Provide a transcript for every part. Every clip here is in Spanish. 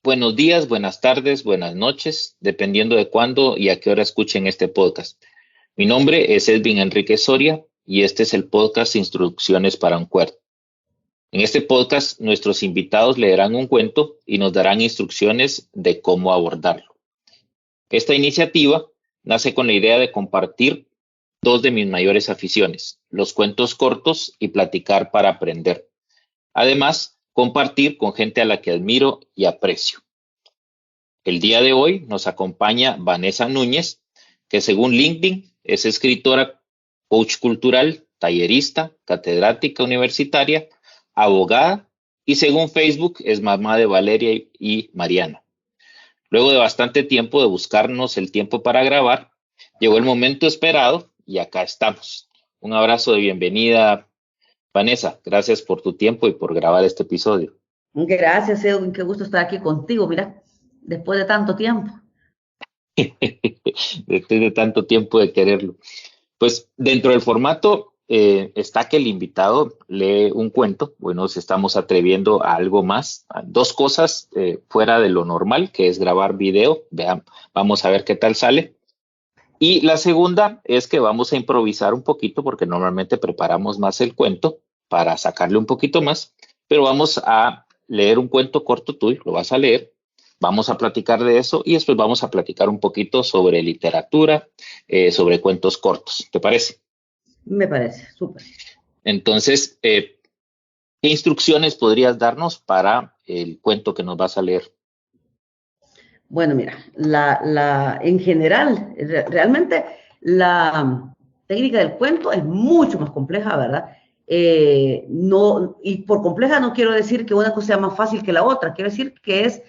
Buenos días, buenas tardes, buenas noches, dependiendo de cuándo y a qué hora escuchen este podcast. Mi nombre es Edwin Enrique Soria y este es el podcast Instrucciones para un Cuerdo. En este podcast, nuestros invitados leerán un cuento y nos darán instrucciones de cómo abordarlo. Esta iniciativa nace con la idea de compartir dos de mis mayores aficiones, los cuentos cortos y platicar para aprender. Además, compartir con gente a la que admiro y aprecio. El día de hoy nos acompaña Vanessa Núñez, que según LinkedIn es escritora, coach cultural, tallerista, catedrática universitaria, abogada y según Facebook es mamá de Valeria y Mariana. Luego de bastante tiempo de buscarnos el tiempo para grabar, llegó el momento esperado y acá estamos. Un abrazo de bienvenida, Vanessa. Gracias por tu tiempo y por grabar este episodio. Gracias, Edwin, qué gusto estar aquí contigo, mira, después de tanto tiempo. Después de tanto tiempo de quererlo. Pues dentro del formato está que el invitado lee un cuento. Bueno, nos estamos atreviendo a algo más, a dos cosas fuera de lo normal, que es grabar video. Vean, vamos a ver qué tal sale. Y la segunda es que vamos a improvisar un poquito, porque normalmente preparamos más el cuento para sacarle un poquito más, pero vamos a leer un cuento corto tuyo, lo vas a leer. Vamos a platicar de eso y después vamos a platicar un poquito sobre literatura, sobre cuentos cortos. ¿Te parece? Me parece, súper. Entonces, ¿qué instrucciones podrías darnos para el cuento que nos vas a leer? Bueno, mira, en general, realmente la técnica del cuento es mucho más compleja, ¿verdad? No, y por compleja no quiero decir que una cosa sea más fácil que la otra, quiero decir que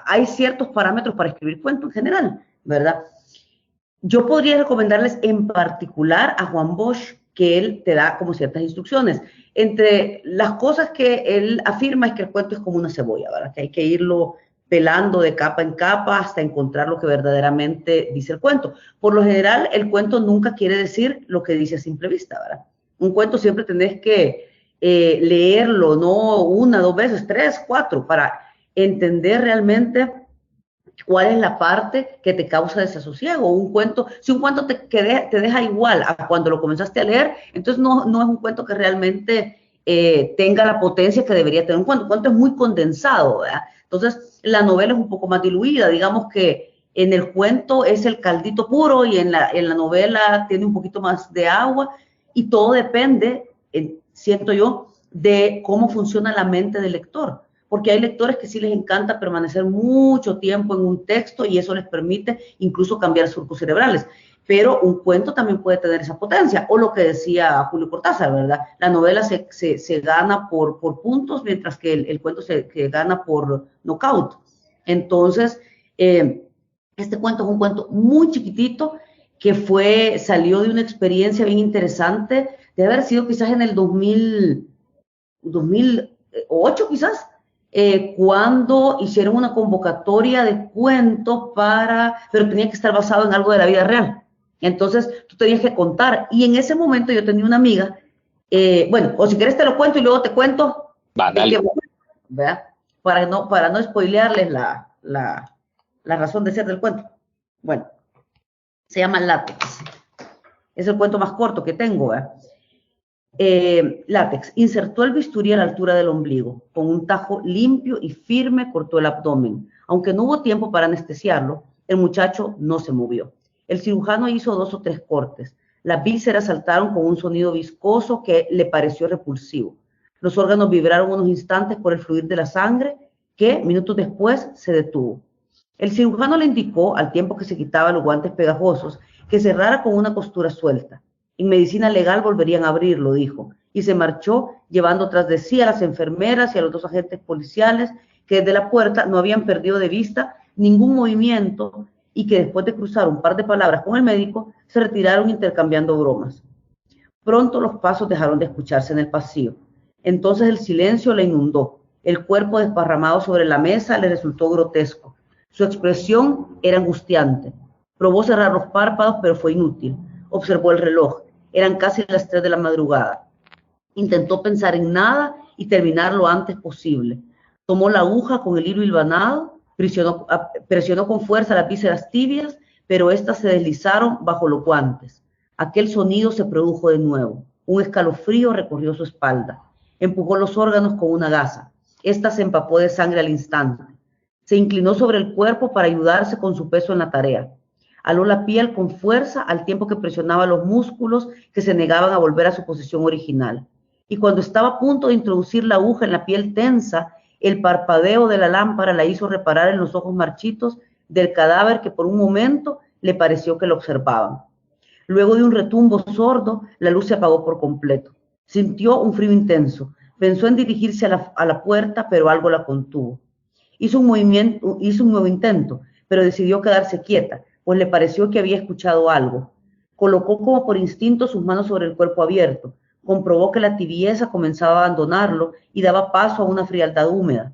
hay ciertos parámetros para escribir cuento en general, ¿verdad? Yo podría recomendarles en particular a Juan Bosch, que él te da como ciertas instrucciones. Entre las cosas que él afirma es que el cuento es como una cebolla, ¿verdad? Que hay que irlo pelando de capa en capa hasta encontrar lo que verdaderamente dice el cuento. Por lo general, el cuento nunca quiere decir lo que dice a simple vista, ¿verdad? Un cuento siempre tenés que leerlo, no una, dos veces, tres, cuatro, para entender realmente cuál es la parte que te causa desasosiego. Un cuento, si un cuento te deja igual a cuando lo comenzaste a leer, entonces no es un cuento que realmente tenga la potencia que debería tener un cuento. Un cuento es muy condensado, ¿verdad? Entonces la novela es un poco más diluida, digamos que en el cuento es el caldito puro y en la novela tiene un poquito más de agua y todo depende, siento yo, de cómo funciona la mente del lector. Porque hay lectores que sí les encanta permanecer mucho tiempo en un texto y eso les permite incluso cambiar surcos cerebrales. Pero un cuento también puede tener esa potencia, o lo que decía Julio Cortázar, ¿verdad? La novela se gana por puntos, mientras que el cuento se gana por knockout. Entonces, este cuento es un cuento muy chiquitito que salió de una experiencia bien interesante, de haber sido quizás en el 2008 quizás, cuando hicieron una convocatoria de cuentos pero tenía que estar basado en algo de la vida real. Entonces, tú tenías que contar. Y en ese momento yo tenía una amiga, bueno, o si quieres te lo cuento y luego te cuento Va, de qué dale. momento, ¿verdad? Para no spoilearles la razón de ser del cuento. Bueno, se llama Látex. Es el cuento más corto que tengo, ¿verdad? Látex insertó el bisturí a la altura del ombligo. Con un tajo limpio y firme cortó el abdomen. Aunque no hubo tiempo para anestesiarlo, el muchacho no se movió. El cirujano hizo 2 o 3 cortes. Las vísceras saltaron con un sonido viscoso que le pareció repulsivo. Los órganos vibraron unos instantes por el fluir de la sangre que, minutos después, se detuvo. El cirujano le indicó, al tiempo que se quitaba los guantes pegajosos, que cerrara con una costura suelta. En medicina legal volverían a abrirlo, dijo, y se marchó llevando tras de sí a las enfermeras y a los 2 agentes policiales que desde la puerta no habían perdido de vista ningún movimiento y que después de cruzar un par de palabras con el médico se retiraron intercambiando bromas. Pronto los pasos dejaron de escucharse en el pasillo. Entonces el silencio le inundó. El cuerpo desparramado sobre la mesa le resultó grotesco. Su expresión era angustiante. Probó cerrar los párpados, pero fue inútil. Observó el reloj. Eran casi las 3 de la madrugada. Intentó pensar en nada y terminar lo antes posible. Tomó la aguja con el hilo hilvanado, Presionó con fuerza las vísceras tibias, pero éstas se deslizaron bajo los guantes. Aquel sonido se produjo de nuevo. Un escalofrío recorrió su espalda. Empujó los órganos con una gasa. Esta se empapó de sangre al instante. Se inclinó sobre el cuerpo para ayudarse con su peso en la tarea. Aló la piel con fuerza al tiempo que presionaba los músculos que se negaban a volver a su posición original. Y cuando estaba a punto de introducir la aguja en la piel tensa, el parpadeo de la lámpara la hizo reparar en los ojos marchitos del cadáver que por un momento le pareció que lo observaban. Luego de un retumbo sordo, la luz se apagó por completo. Sintió un frío intenso. Pensó en dirigirse a la puerta, pero algo la contuvo. Hizo un nuevo intento, pero decidió quedarse quieta, pues le pareció que había escuchado algo. Colocó como por instinto sus manos sobre el cuerpo abierto. Comprobó que la tibieza comenzaba a abandonarlo y daba paso a una frialdad húmeda.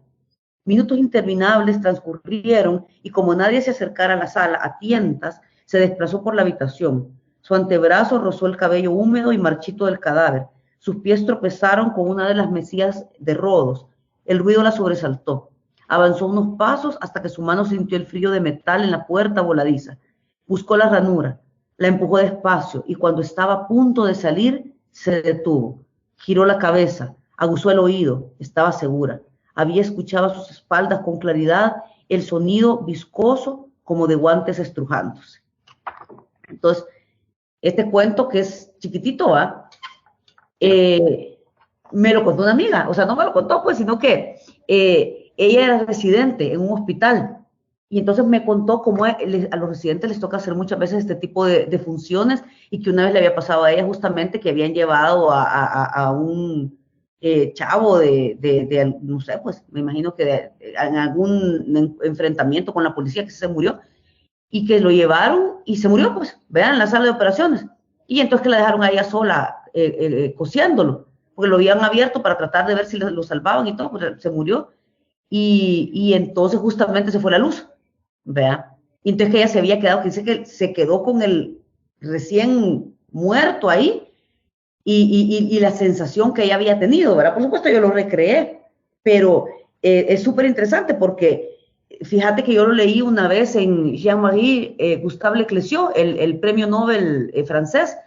Minutos interminables transcurrieron y como nadie se acercara a la sala a tientas, se desplazó por la habitación. Su antebrazo rozó el cabello húmedo y marchito del cadáver. Sus pies tropezaron con una de las mesías de rodos. El ruido la sobresaltó. Avanzó unos pasos hasta que su mano sintió el frío de metal en la puerta voladiza. Buscó la ranura, la empujó despacio y cuando estaba a punto de salir, se detuvo. Giró la cabeza, aguzó el oído, estaba segura. Había escuchado a sus espaldas con claridad el sonido viscoso como de guantes estrujándose. Entonces, este cuento que es chiquitito, me lo contó una amiga, o sea, no me lo contó pues, sino que ella era residente en un hospital y entonces me contó cómo a los residentes les toca hacer muchas veces este tipo de funciones y que una vez le había pasado a ella justamente que habían llevado a un chavo no sé, pues me imagino que en algún enfrentamiento con la policía que se murió y que lo llevaron y se murió, pues, vean, en la sala de operaciones. Y entonces que la dejaron a ella sola cosiéndolo, porque lo habían abierto para tratar de ver si lo salvaban y todo, pues se murió. Y entonces justamente se fue la luz, ¿vea? Y entonces que ella se había quedado, que dice que se quedó con el recién muerto ahí y la sensación que ella había tenido, ¿verdad? Por supuesto yo lo recreé, pero es súper interesante porque fíjate que yo lo leí una vez en Jean-Marie Gustave Leclésio, el premio Nobel francés,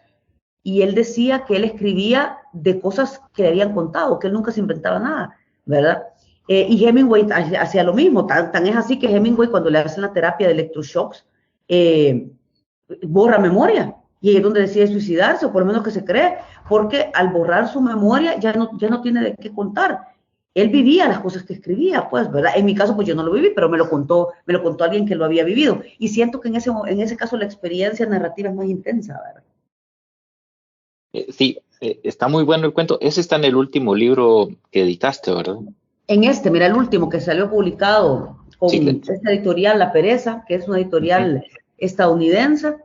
y él decía que él escribía de cosas que le habían contado, que él nunca se inventaba nada, ¿verdad? Y Hemingway hacía lo mismo, tan es así que Hemingway cuando le hacen la terapia de electroshocks, borra memoria, y ahí es donde decide suicidarse, o por lo menos que se cree, porque al borrar su memoria ya no tiene de qué contar. Él vivía las cosas que escribía, pues, ¿verdad? En mi caso, pues yo no lo viví, pero me lo contó alguien que lo había vivido. Y siento que en ese caso la experiencia narrativa es más intensa, ¿verdad? Sí, está muy bueno el cuento. Ese está en el último libro que editaste, ¿verdad? Mira, el último que salió publicado con Sí, esta editorial La Pereza, que es una editorial estadounidense.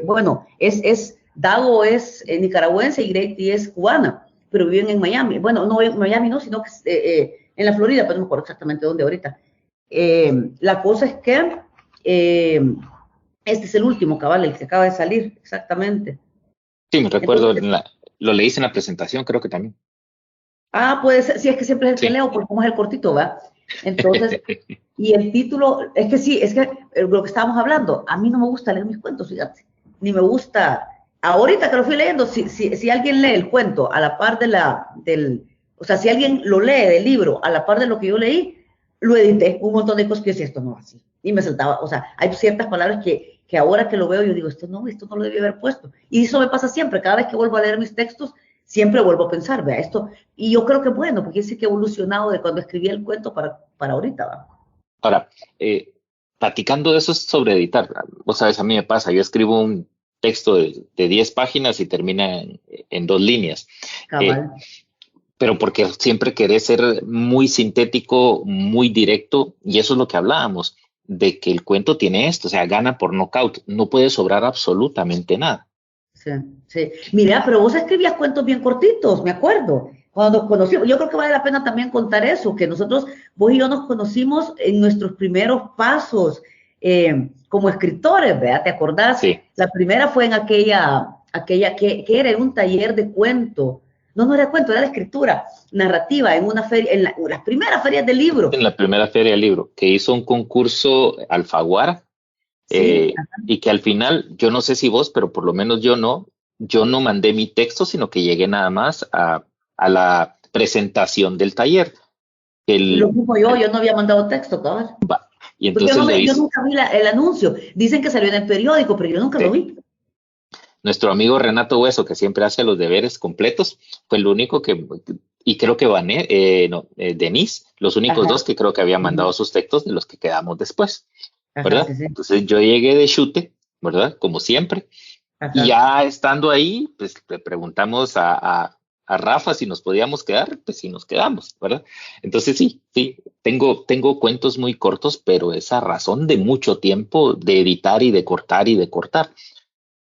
Bueno, Dago es nicaragüense y Grady es cubana, pero viven en Miami. Bueno, no en Miami, no, sino que en la Florida, pero no me acuerdo exactamente dónde ahorita. La cosa es que este es el último, cabal, el que acaba de salir, exactamente. sí, me recuerdo, Entonces, lo leíste en la presentación, creo que también. puede ser, sí, es que siempre es el que Sí. leo, porque como es el cortito, ¿va? Entonces, y el título, es que sí, es que lo que estábamos hablando, a mí no me gusta leer mis cuentos, fíjate, ni me gusta, ahorita que lo fui leyendo, si alguien lee el cuento a la par o sea, si alguien lo lee del libro a la par de lo que yo leí, lo edité, un montón de cosas que decía, esto no va así, y me saltaba, o sea, hay ciertas palabras que ahora que lo veo yo digo, esto no lo debí haber puesto, y eso me pasa siempre, cada vez que vuelvo a leer mis textos, siempre vuelvo a pensar, vea, esto, y yo creo que bueno, porque sí que he evolucionado de cuando escribí el cuento para ahorita, ¿va? Ahora, platicando de eso sobre editar, vos sabes, a mí me pasa, yo escribo un texto de 10 páginas y termina en 2 líneas. Cabal. Pero porque siempre querés ser muy sintético, muy directo, y eso es lo que hablábamos, de que el cuento tiene esto, o sea, gana por nocaut, no puede sobrar absolutamente nada. Sí, sí. Mira, pero vos escribías cuentos bien cortitos, me acuerdo. Cuando nos conocimos, yo creo que vale la pena también contar eso, que nosotros, vos y yo nos conocimos en nuestros primeros pasos como escritores, ¿verdad? ¿Te acordás? Sí, La primera fue en aquella que era un taller de cuento. no era cuento, era de escritura narrativa en una feria, en las primeras ferias del libro. En la primera feria del libro, que hizo un concurso Alfaguara, Sí, y que al final, yo no sé si vos, pero por lo menos yo no mandé mi texto, sino que llegué nada más a la presentación del taller. lo El, mismo yo no había mandado texto, cabal. y Pues yo, entonces lo yo hice. nunca vi el anuncio. Dicen que salió en el periódico, pero yo nunca lo vi. Nuestro amigo Renato Hueso, que siempre hace los deberes completos, fue el único que, y creo que Denise, los únicos Ajá. dos que creo que habían mandado Ujú. sus textos de los que quedamos después, Ajá, ¿verdad? sí, sí. Entonces yo llegué de chute, ¿verdad? Como siempre. Y Ajá. ya estando ahí, pues le preguntamos a Rafa si nos podíamos quedar, pues sí nos quedamos, ¿verdad? Entonces sí, tengo cuentos muy cortos, pero esa razón de mucho tiempo de editar y de cortar y de cortar,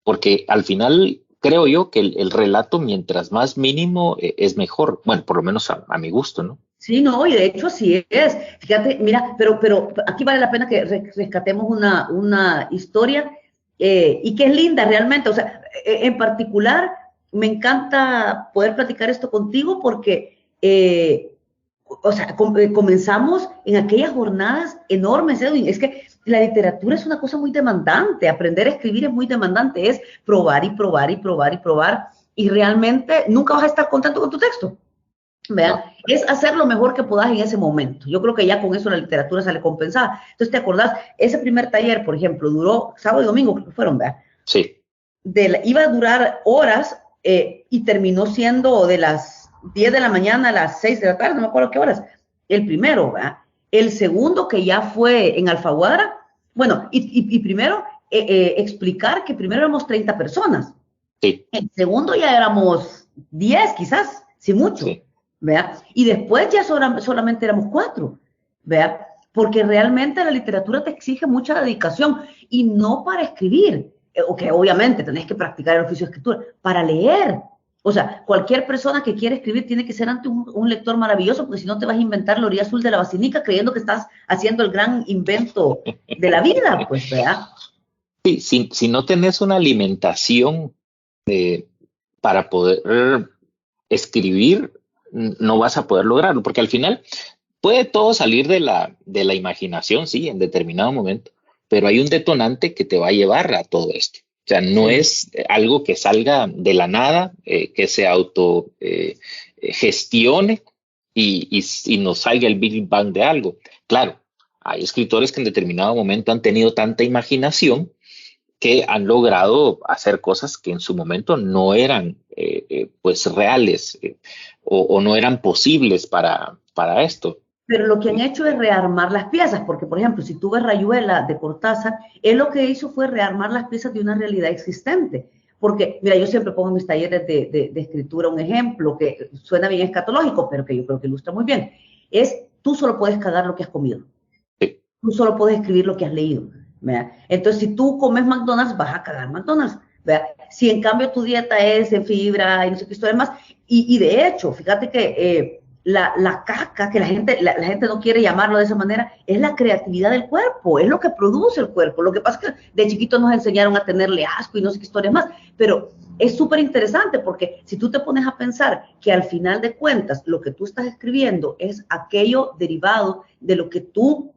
porque al final creo yo que el relato, mientras más mínimo, es mejor, bueno, por lo menos a mi gusto, ¿no? Sí, no, y de hecho así es. Fíjate, mira, pero aquí vale la pena que rescatemos una historia y que es linda realmente. O sea, en particular, me encanta poder platicar esto contigo porque, o sea, comenzamos en aquellas jornadas enormes, Edwin. Es que la literatura es una cosa muy demandante. Aprender a escribir es muy demandante. Es probar y probar y probar y probar. Y realmente nunca vas a estar contento con tu texto. No, ¿Vea? Es hacer lo mejor que puedas en ese momento. Yo creo que ya con eso la literatura sale compensada. Entonces, ¿te acordás? Ese primer taller, por ejemplo, duró sábado y domingo, creo que fueron, ¿vea? sí, Iba a durar horas y terminó siendo de las 10 de la mañana a las 6 de la tarde, no me acuerdo qué horas. El primero, ¿vea? El segundo, que ya fue en Alfaguara, bueno, y primero explicar que primero éramos 30 personas. sí, El segundo ya éramos 10, quizás, si mucho. sí. ¿Vea? Y después ya solamente éramos 4, ¿vea? Porque realmente la literatura te exige mucha dedicación y no para escribir, o que obviamente tenés que practicar el oficio de escritura, para leer. O sea, cualquier persona que quiera escribir tiene que ser ante un lector maravilloso, porque si no te vas a inventar la orilla azul de la Basinica creyendo que estás haciendo el gran invento de la vida, pues, ¿vea? Sí, si no tenés una alimentación para poder escribir, no vas a poder lograrlo, porque al final puede todo salir de la imaginación, sí, en determinado momento, pero hay un detonante que te va a llevar a todo esto. O sea, no Sí. es algo que salga de la nada, que se auto gestione y nos salga el Big Bang de algo. Claro, hay escritores que en determinado momento han tenido tanta imaginación que han logrado hacer cosas que en su momento no eran pues reales, o no eran posibles para esto. Pero lo que han hecho es rearmar las piezas, porque por ejemplo, si tú ves Rayuela de Cortázar, él lo que hizo fue rearmar las piezas de una realidad existente. Porque, mira, yo siempre pongo en mis talleres de escritura un ejemplo que suena bien escatológico, pero que yo creo que ilustra muy bien. Es, tú solo puedes cagar lo que has comido. Sí. Tú solo puedes escribir lo que has leído. ¿Verdad? Entonces, si tú comes McDonald's, vas a cagar McDonald's. ¿Verdad? Si en cambio tu dieta es en fibra y no sé qué historia más, y de hecho, fíjate que la caca, que la gente no quiere llamarlo de esa manera, es la creatividad del cuerpo, es lo que produce el cuerpo. Lo que pasa es que de chiquitos nos enseñaron a tenerle asco y no sé qué historias más, pero es súper interesante porque si tú te pones a pensar que al final de cuentas lo que tú estás escribiendo es aquello derivado de lo que tú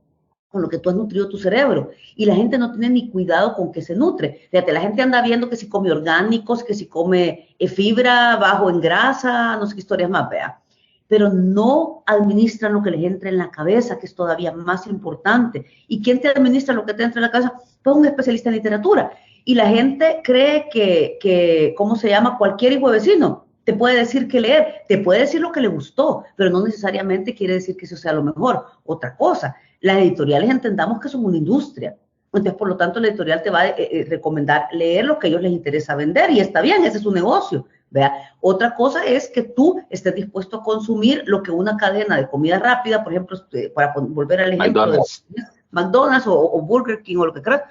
con lo que tú has nutrido tu cerebro. Y la gente no tiene ni cuidado con qué se nutre. Fíjate, la gente anda viendo que si come orgánicos, que si come fibra, bajo en grasa, no sé qué historias más, vea. Pero no administran lo que les entra en la cabeza, que es todavía más importante. ¿Y quién te administra lo que te entra en la cabeza? Pues un especialista en literatura. Y la gente cree que ¿cómo se llama? Cualquier hijo de vecino te puede decir qué leer, te puede decir lo que le gustó, pero no necesariamente quiere decir que eso sea lo mejor. Otra cosa, las editoriales entendamos que son una industria. Entonces, por lo tanto, la editorial te va a recomendar leer lo que a ellos les interesa vender y está bien, ese es su negocio. ¿Vea? Otra cosa es que tú estés dispuesto a consumir lo que una cadena de comida rápida, por ejemplo, para volver al ejemplo McDonald's. de McDonald's o Burger King o lo que quieras,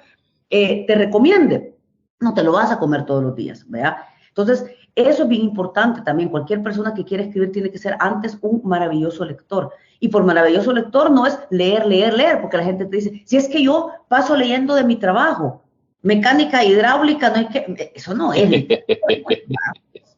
te recomiende. No te lo vas a comer todos los días. ¿Vea? Entonces, eso es bien importante también. Cualquier persona que quiera escribir tiene que ser antes un maravilloso lector. Y por maravilloso lector no es leer, leer, leer, porque la gente te dice, si es que yo paso leyendo de mi trabajo, mecánica hidráulica, no hay que, eso no es literatura.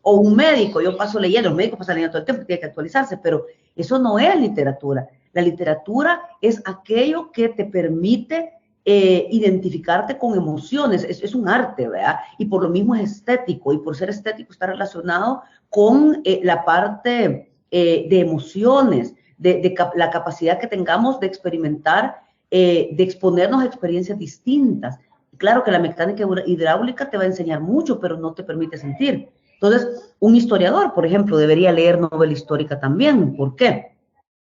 o un médico, yo paso leyendo, los médicos pasan leyendo todo el tiempo, tiene que actualizarse, pero eso no es literatura. La literatura es aquello que te permite identificarte con emociones, es un arte, ¿verdad? Y por lo mismo es estético, y por ser estético está relacionado con la parte de emociones, la capacidad que tengamos de experimentar, de exponernos a experiencias distintas. Claro que la mecánica hidráulica te va a enseñar mucho, pero no te permite sentir. Entonces, un historiador, por ejemplo, debería leer novela histórica también. ¿Por qué?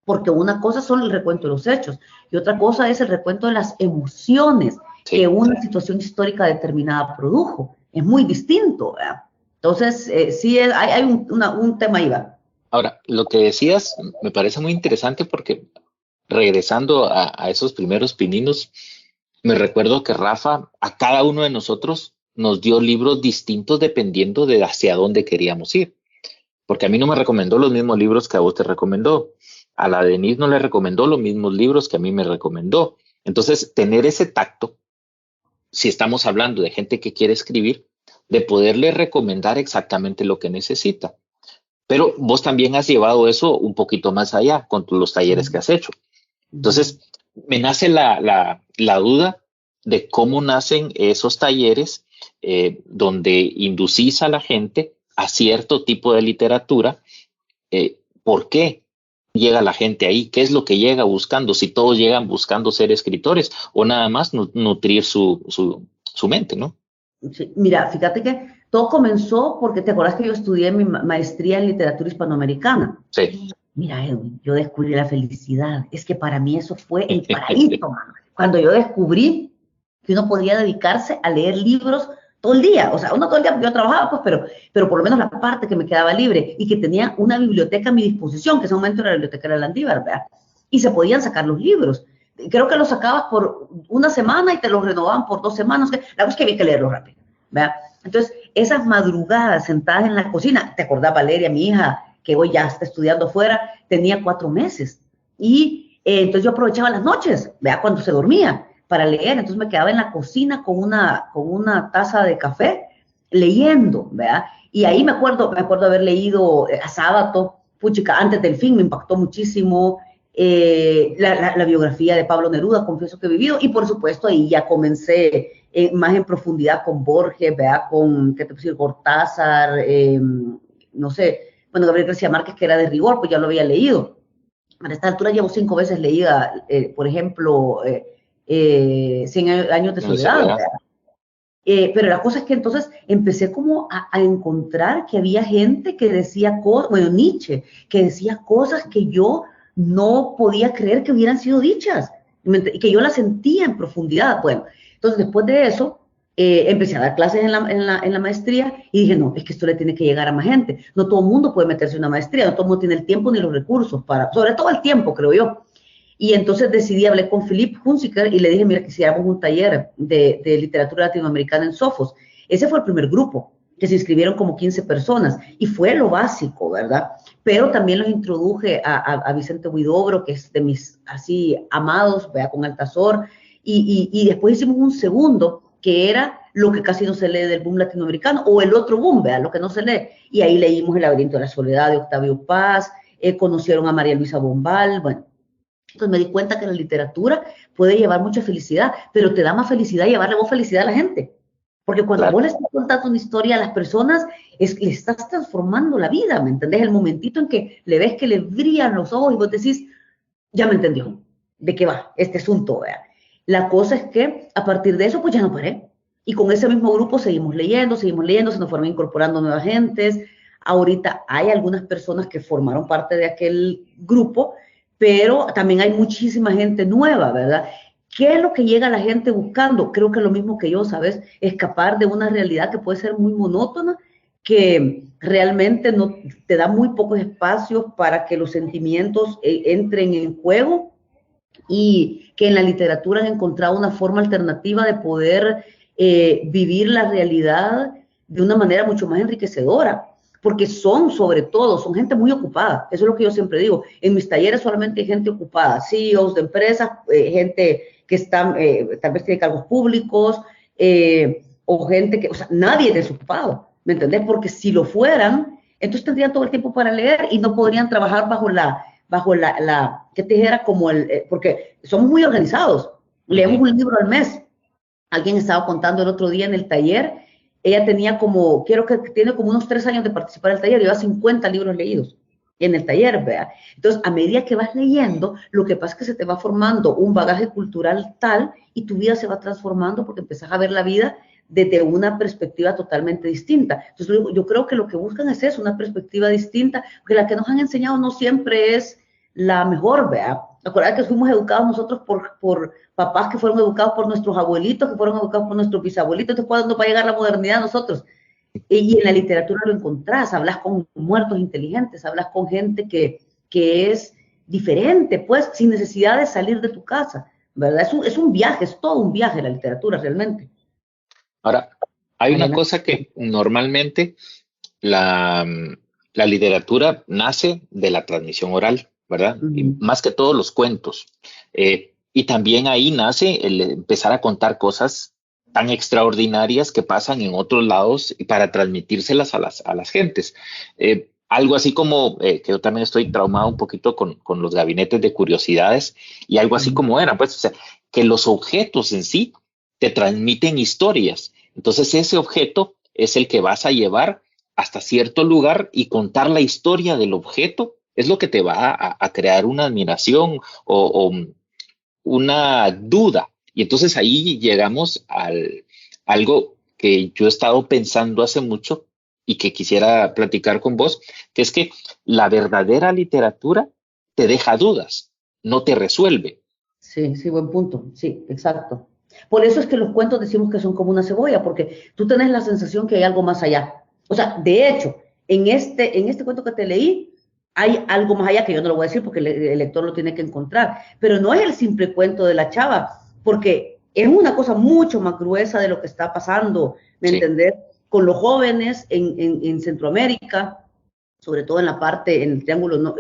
Porque una cosa son el recuento de los hechos y otra cosa es el recuento de las emociones que una situación histórica determinada produjo. Es muy distinto, ¿verdad? Entonces, sí, hay un tema ahí, ¿va? Ahora, lo que decías me parece muy interesante porque regresando a esos primeros pininos, me recuerdo que Rafa a cada uno de nosotros nos dio libros distintos dependiendo de hacia dónde queríamos ir. Porque a mí no me recomendó los mismos libros que a vos te recomendó. A la Denise no le recomendó los mismos libros que a mí me recomendó. Entonces, tener ese tacto, si estamos hablando de gente que quiere escribir, de poderle recomendar exactamente lo que necesita. Pero vos también has llevado eso un poquito más allá con los talleres que has hecho. Entonces, me nace la duda de cómo nacen esos talleres donde inducís a la gente a cierto tipo de literatura. ¿Por qué llega la gente ahí? ¿Qué es lo que llega buscando? Si todos llegan buscando ser escritores o nada más nutrir su mente, ¿no? Sí, mira, fíjate que todo comenzó porque te acuerdas que yo estudié mi maestría en literatura hispanoamericana. Sí. Mira, Edwin, yo descubrí la felicidad. Es que para mí eso fue el paraíso, mano. Cuando yo descubrí que uno podía dedicarse a leer libros todo el día. O sea, uno todo el día porque yo trabajaba, pues, pero por lo menos la parte que me quedaba libre y que tenía una biblioteca a mi disposición, que en ese momento era la biblioteca de Landívar, ¿verdad? Y se podían sacar los libros. Creo que los sacabas por una semana y te los renovaban por 2 semanas. La cosa es que había que leerlos rápido, ¿verdad? Entonces, esas madrugadas sentadas en la cocina, ¿te acordás, Valeria, mi hija, que hoy ya está estudiando fuera, tenía 4 meses? Y entonces yo aprovechaba las noches, ¿verdad? Cuando se dormía para leer, entonces me quedaba en la cocina con una taza de café leyendo, ¿verdad? Y ahí me acuerdo haber leído a Sábato, puchica, antes del fin me impactó muchísimo, la biografía de Pablo Neruda, confieso que he vivido, y por supuesto ahí ya comencé más en profundidad con Borges, ¿verdad? Con, ¿qué te puedo decir? Cortázar, no sé, bueno, Gabriel García Márquez, que era de rigor, pues ya lo había leído. A esta altura llevo 5 veces leída, por ejemplo, 100 años de soledad, ¿verdad? Pero la cosa es que entonces empecé como a encontrar que había gente que decía cosas, bueno, Nietzsche, que decía cosas que yo no podía creer que hubieran sido dichas, y que yo las sentía en profundidad. Bueno, entonces después de eso, empecé a dar clases en la maestría y dije, no, es que esto le tiene que llegar a más gente. No todo el mundo puede meterse en una maestría, no todo el mundo tiene el tiempo ni los recursos para, sobre todo el tiempo, creo yo. Y entonces hablé con Philip Hunziker y le dije, mira, quisiéramos un taller de literatura latinoamericana en Sofos. Ese fue el primer grupo, que se inscribieron como 15 personas, y fue lo básico, ¿verdad? Pero también los introduje a Vicente Huidobro, que es de mis así amados, ¿verdad? Con Altazor, y después hicimos un segundo, que era lo que casi no se lee del boom latinoamericano, o el otro boom, ¿verdad? Lo que no se lee. Y ahí leímos El laberinto de la soledad de Octavio Paz, conocieron a María Luisa Bombal, bueno. Entonces me di cuenta que la literatura puede llevar mucha felicidad, pero te da más felicidad llevarle vos felicidad a la gente. Porque cuando vos le estás contando una historia a las personas, le estás transformando la vida, ¿me entendés? El momentito en que le ves que le brillan los ojos y vos decís, ya me entendió, ¿de qué va este asunto? ¿Verdad? La cosa es que a partir de eso, pues ya no paré. Y con ese mismo grupo seguimos leyendo, se nos fueron incorporando nuevas gentes. Ahorita hay algunas personas que formaron parte de aquel grupo, pero también hay muchísima gente nueva, ¿verdad? ¿Qué es lo que llega a la gente buscando? Creo que lo mismo que yo, ¿sabes? Escapar de una realidad que puede ser muy monótona, que realmente no te da muy pocos espacios para que los sentimientos entren en juego, y que en la literatura han encontrado una forma alternativa de poder vivir la realidad de una manera mucho más enriquecedora, porque sobre todo, son gente muy ocupada. Eso es lo que yo siempre digo. En mis talleres solamente hay gente ocupada, CEOs de empresas, gente que están, tal vez tiene cargos públicos, o gente que, o sea, nadie es desocupado, ¿me entendés? Porque si lo fueran, Entonces tendrían todo el tiempo para leer y no podrían trabajar que te dijera como porque somos muy organizados. Leemos un libro al mes. Alguien estaba contando el otro día en el taller, ella tenía tiene como unos 3 años de participar en el taller, lleva 50 libros leídos en el taller, vea. Entonces, a medida que vas leyendo, lo que pasa es que se te va formando un bagaje cultural tal y tu vida se va transformando porque empezás a ver la vida desde una perspectiva totalmente distinta. Entonces, yo creo que lo que buscan es eso, una perspectiva distinta, porque la que nos han enseñado no siempre es la mejor, vea. Acuérdate que fuimos educados nosotros por papás que fueron educados por nuestros abuelitos, que fueron educados por nuestros bisabuelitos. Entonces, ¿cuándo va a llegar la modernidad a nosotros? Y en la literatura lo encontrás, hablas con muertos inteligentes, hablas con gente que es diferente, pues, sin necesidad de salir de tu casa, ¿verdad? Es un viaje, es todo un viaje la literatura realmente. Ahora, hay una cosa que normalmente la literatura nace de la transmisión oral, ¿verdad? Y más que todos los cuentos. Y también ahí nace el empezar a contar cosas tan extraordinarias que pasan en otros lados y para transmitírselas a las gentes. Algo así como que yo también estoy traumado un poquito con los gabinetes de curiosidades y algo así como era, pues, o sea, que los objetos en sí te transmiten historias. Entonces ese objeto es el que vas a llevar hasta cierto lugar y contar la historia del objeto es lo que te va a crear una admiración o una duda. Y entonces ahí llegamos a algo que yo he estado pensando hace mucho y que quisiera platicar con vos, que es que la verdadera literatura te deja dudas, no te resuelve. Sí, sí, buen punto. Sí, exacto. Por eso es que los cuentos decimos que son como una cebolla, porque tú tenés la sensación que hay algo más allá. O sea, de hecho, en este cuento que te leí, hay algo más allá que yo no lo voy a decir porque el lector lo tiene que encontrar, pero no es el simple cuento de la chava, porque es una cosa mucho más gruesa de lo que está pasando, ¿me entendés? Con los jóvenes en Centroamérica, sobre todo en la parte, en el triángulo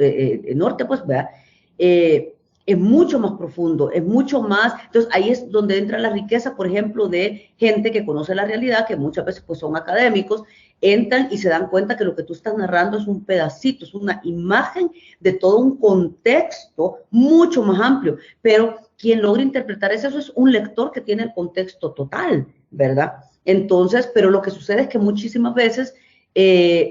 norte, pues, ¿verdad? Es mucho más profundo, es mucho más, entonces ahí es donde entra la riqueza, por ejemplo, de gente que conoce la realidad, que muchas veces pues son académicos, entran y se dan cuenta que lo que tú estás narrando es un pedacito, es una imagen de todo un contexto mucho más amplio, pero quien logra interpretar eso es un lector que tiene el contexto total, ¿verdad? Entonces, pero lo que sucede es que muchísimas veces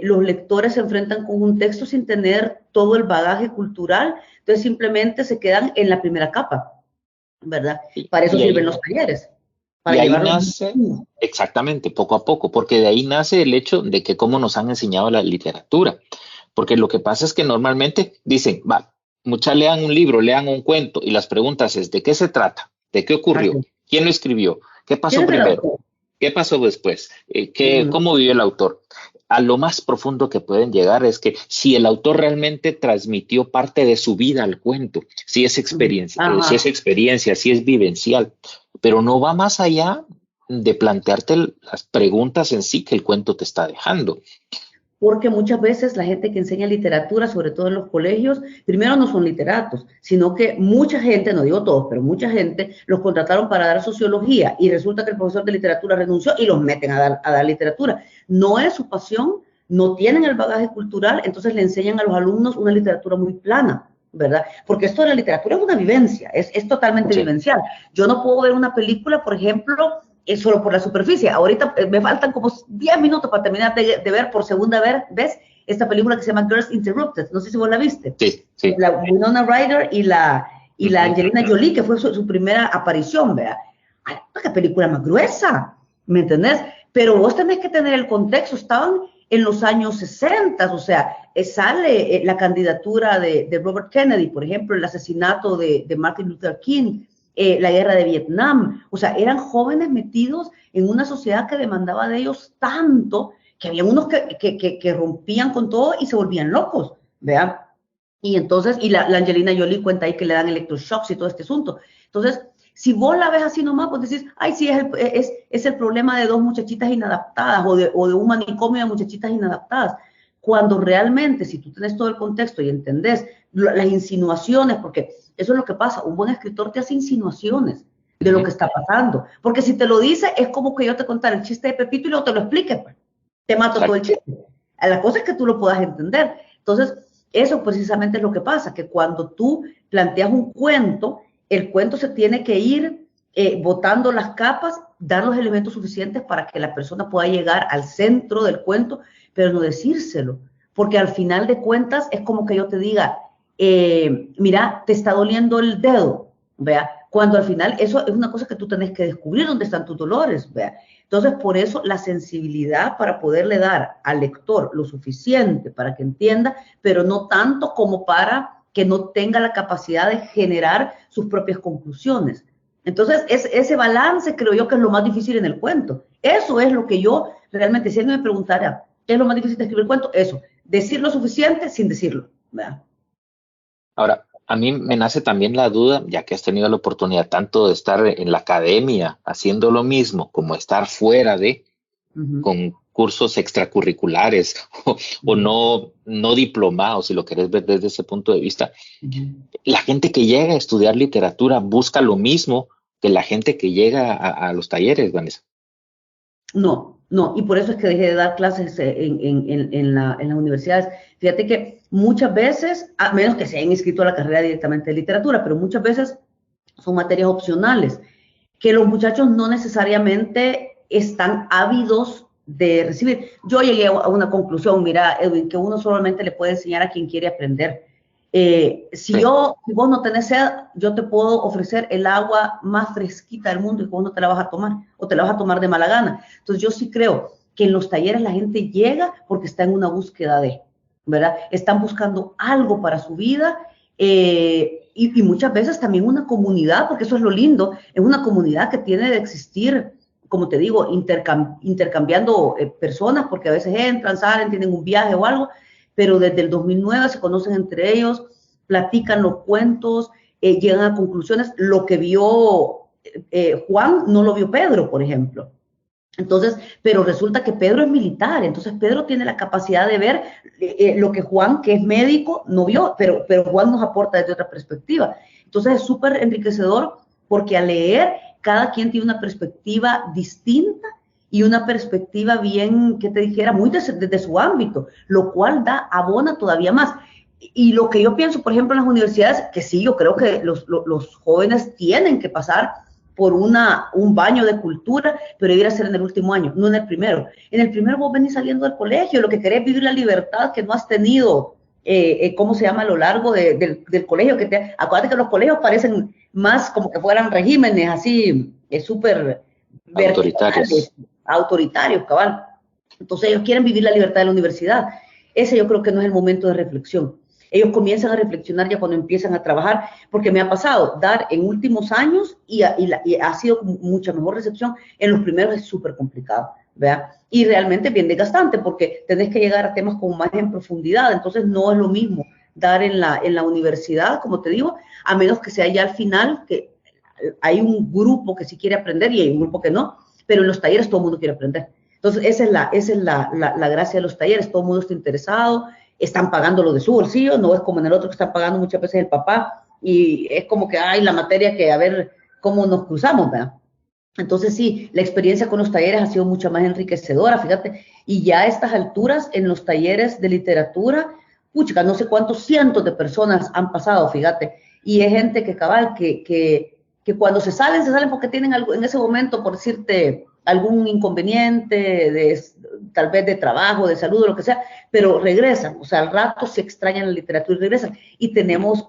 los lectores se enfrentan con un texto sin tener todo el bagaje cultural, entonces simplemente se quedan en la primera capa, ¿verdad? Para eso sirven los talleres. Y ahí nace, exactamente, poco a poco, porque de ahí nace el hecho de que cómo nos han enseñado la literatura. Porque lo que pasa es que normalmente dicen, va, muchas lean un libro, lean un cuento, y las preguntas es, ¿de qué se trata? ¿De qué ocurrió? ¿Quién lo escribió? ¿Qué pasó primero? ¿Qué pasó después? ¿Cómo vivió el autor? A lo más profundo que pueden llegar es que si el autor realmente transmitió parte de su vida al cuento, si es experiencia, si es vivencial, pero no va más allá de plantearte las preguntas en sí que el cuento te está dejando. Porque muchas veces la gente que enseña literatura, sobre todo en los colegios, primero no son literatos, sino que mucha gente, no digo todos, pero mucha gente los contrataron para dar sociología y resulta que el profesor de literatura renunció y los meten a dar literatura. No es su pasión, no tienen el bagaje cultural, entonces le enseñan a los alumnos una literatura muy plana, ¿verdad? Porque esto de la literatura es una vivencia, es totalmente vivencial. Yo no puedo ver una película, por ejemplo, es solo por la superficie. Ahorita me faltan como 10 minutos para terminar de ver por segunda vez esta película que se llama Girls Interrupted. No sé si vos la viste. Sí. La Winona Ryder y la Angelina Jolie, que fue su primera aparición, ¿verdad? Ay, qué película más gruesa, ¿me entendés? Pero vos tenés que tener el contexto. Estaban en los años 60, o sea, sale la candidatura de Robert Kennedy, por ejemplo, el asesinato de Martin Luther King, la guerra de Vietnam, o sea, eran jóvenes metidos en una sociedad que demandaba de ellos tanto que había unos que rompían con todo y se volvían locos, ¿vean? Y entonces, la Angelina Jolie cuenta ahí que le dan electroshocks y todo este asunto. Entonces, si vos la ves así nomás, pues decís, ay, sí, es el problema de dos muchachitas inadaptadas o de un manicomio de muchachitas inadaptadas. Cuando realmente, si tú tenés todo el contexto y entendés las insinuaciones, porque eso es lo que pasa, un buen escritor te hace insinuaciones de lo que está pasando, porque si te lo dice es como que yo te contara el chiste de Pepito y luego te lo explique, pues. Te mato todo el chiste. La cosa es que tú lo puedas entender. Entonces, eso precisamente es lo que pasa, que cuando tú planteas un cuento, el cuento se tiene que ir botando las capas, dar los elementos suficientes para que la persona pueda llegar al centro del cuento, pero no decírselo, porque al final de cuentas es como que yo te diga, mira, te está doliendo el dedo, ¿vea? Cuando al final eso es una cosa que tú tenés que descubrir dónde están tus dolores, ¿vea? Entonces, por eso la sensibilidad para poderle dar al lector lo suficiente para que entienda, pero no tanto como para que no tenga la capacidad de generar sus propias conclusiones. Entonces, ese balance creo yo que es lo más difícil en el cuento. Eso es lo que yo realmente, si alguien me preguntara, ¿qué es lo más difícil de escribir el cuento? Eso, decir lo suficiente sin decirlo, ¿verdad? Ahora, a mí me nace también la duda, ya que has tenido la oportunidad tanto de estar en la academia haciendo lo mismo, como estar fuera de, con cursos extracurriculares o no diplomados, si lo querés ver desde ese punto de vista. La gente que llega a estudiar literatura busca lo mismo que la gente que llega a los talleres, Vanessa. No, y por eso es que dejé de dar clases en las universidades. Fíjate que muchas veces, a menos que se hayan inscrito a la carrera directamente de literatura, pero muchas veces son materias opcionales, que los muchachos no necesariamente están ávidos de recibir. Yo llegué a una conclusión, mira, Edwin, que uno solamente le puede enseñar a quien quiere aprender. Si vos no tenés sed, yo te puedo ofrecer el agua más fresquita del mundo y vos no te la vas a tomar, o te la vas a tomar de mala gana. Entonces yo sí creo que en los talleres la gente llega porque está en una búsqueda de, ¿verdad? Están buscando algo para su vida, y muchas veces también una comunidad, porque eso es lo lindo, es una comunidad que tiene de existir, como te digo, intercambiando personas, porque a veces entran, salen, tienen un viaje o algo, pero desde el 2009 se conocen entre ellos, platican los cuentos, llegan a conclusiones. Lo que vio Juan no lo vio Pedro, por ejemplo. Entonces, pero resulta que Pedro es militar, entonces Pedro tiene la capacidad de ver lo que Juan, que es médico, no vio, pero Juan nos aporta desde otra perspectiva. Entonces es súper enriquecedor porque al leer, cada quien tiene una perspectiva distinta y una perspectiva bien, que te dijera, muy desde su ámbito, lo cual abona todavía más. Y lo que yo pienso, por ejemplo, en las universidades, que sí, yo creo que los jóvenes tienen que pasar por un baño de cultura, pero debería ser en el último año, no en el primero. En el primero vos venís saliendo del colegio, lo que querés es vivir la libertad que no has tenido, ¿cómo se llama? A lo largo del colegio. Acuérdate que los colegios parecen más como que fueran regímenes así, súper autoritarios, cabal. Entonces ellos quieren vivir la libertad de la universidad. Ese yo creo que no es el momento de reflexión. Ellos comienzan a reflexionar ya cuando empiezan a trabajar, porque me ha pasado dar en últimos años y ha sido mucha mejor recepción. En los primeros es súper complicado, ¿verdad? Y realmente bien desgastante, porque tenés que llegar a temas como más en profundidad. Entonces no es lo mismo dar en la universidad, como te digo, a menos que sea ya al final, que hay un grupo que sí quiere aprender y hay un grupo que no, pero en los talleres todo el mundo quiere aprender. Entonces esa es la gracia de los talleres, todo el mundo está interesado, están pagando lo de su bolsillo, no es como en el otro que están pagando muchas veces el papá, y es como que hay la materia que a ver cómo nos cruzamos, ¿verdad? Entonces sí, la experiencia con los talleres ha sido mucho más enriquecedora, fíjate, y ya a estas alturas en los talleres de literatura, pucha, no sé cuántos cientos de personas han pasado, fíjate, y es gente que cabal, que cuando se salen porque tienen algo en ese momento, por decirte, algún inconveniente, tal vez de trabajo, de salud, o lo que sea, pero regresan, o sea, al rato se extrañan la literatura y regresan. Y tenemos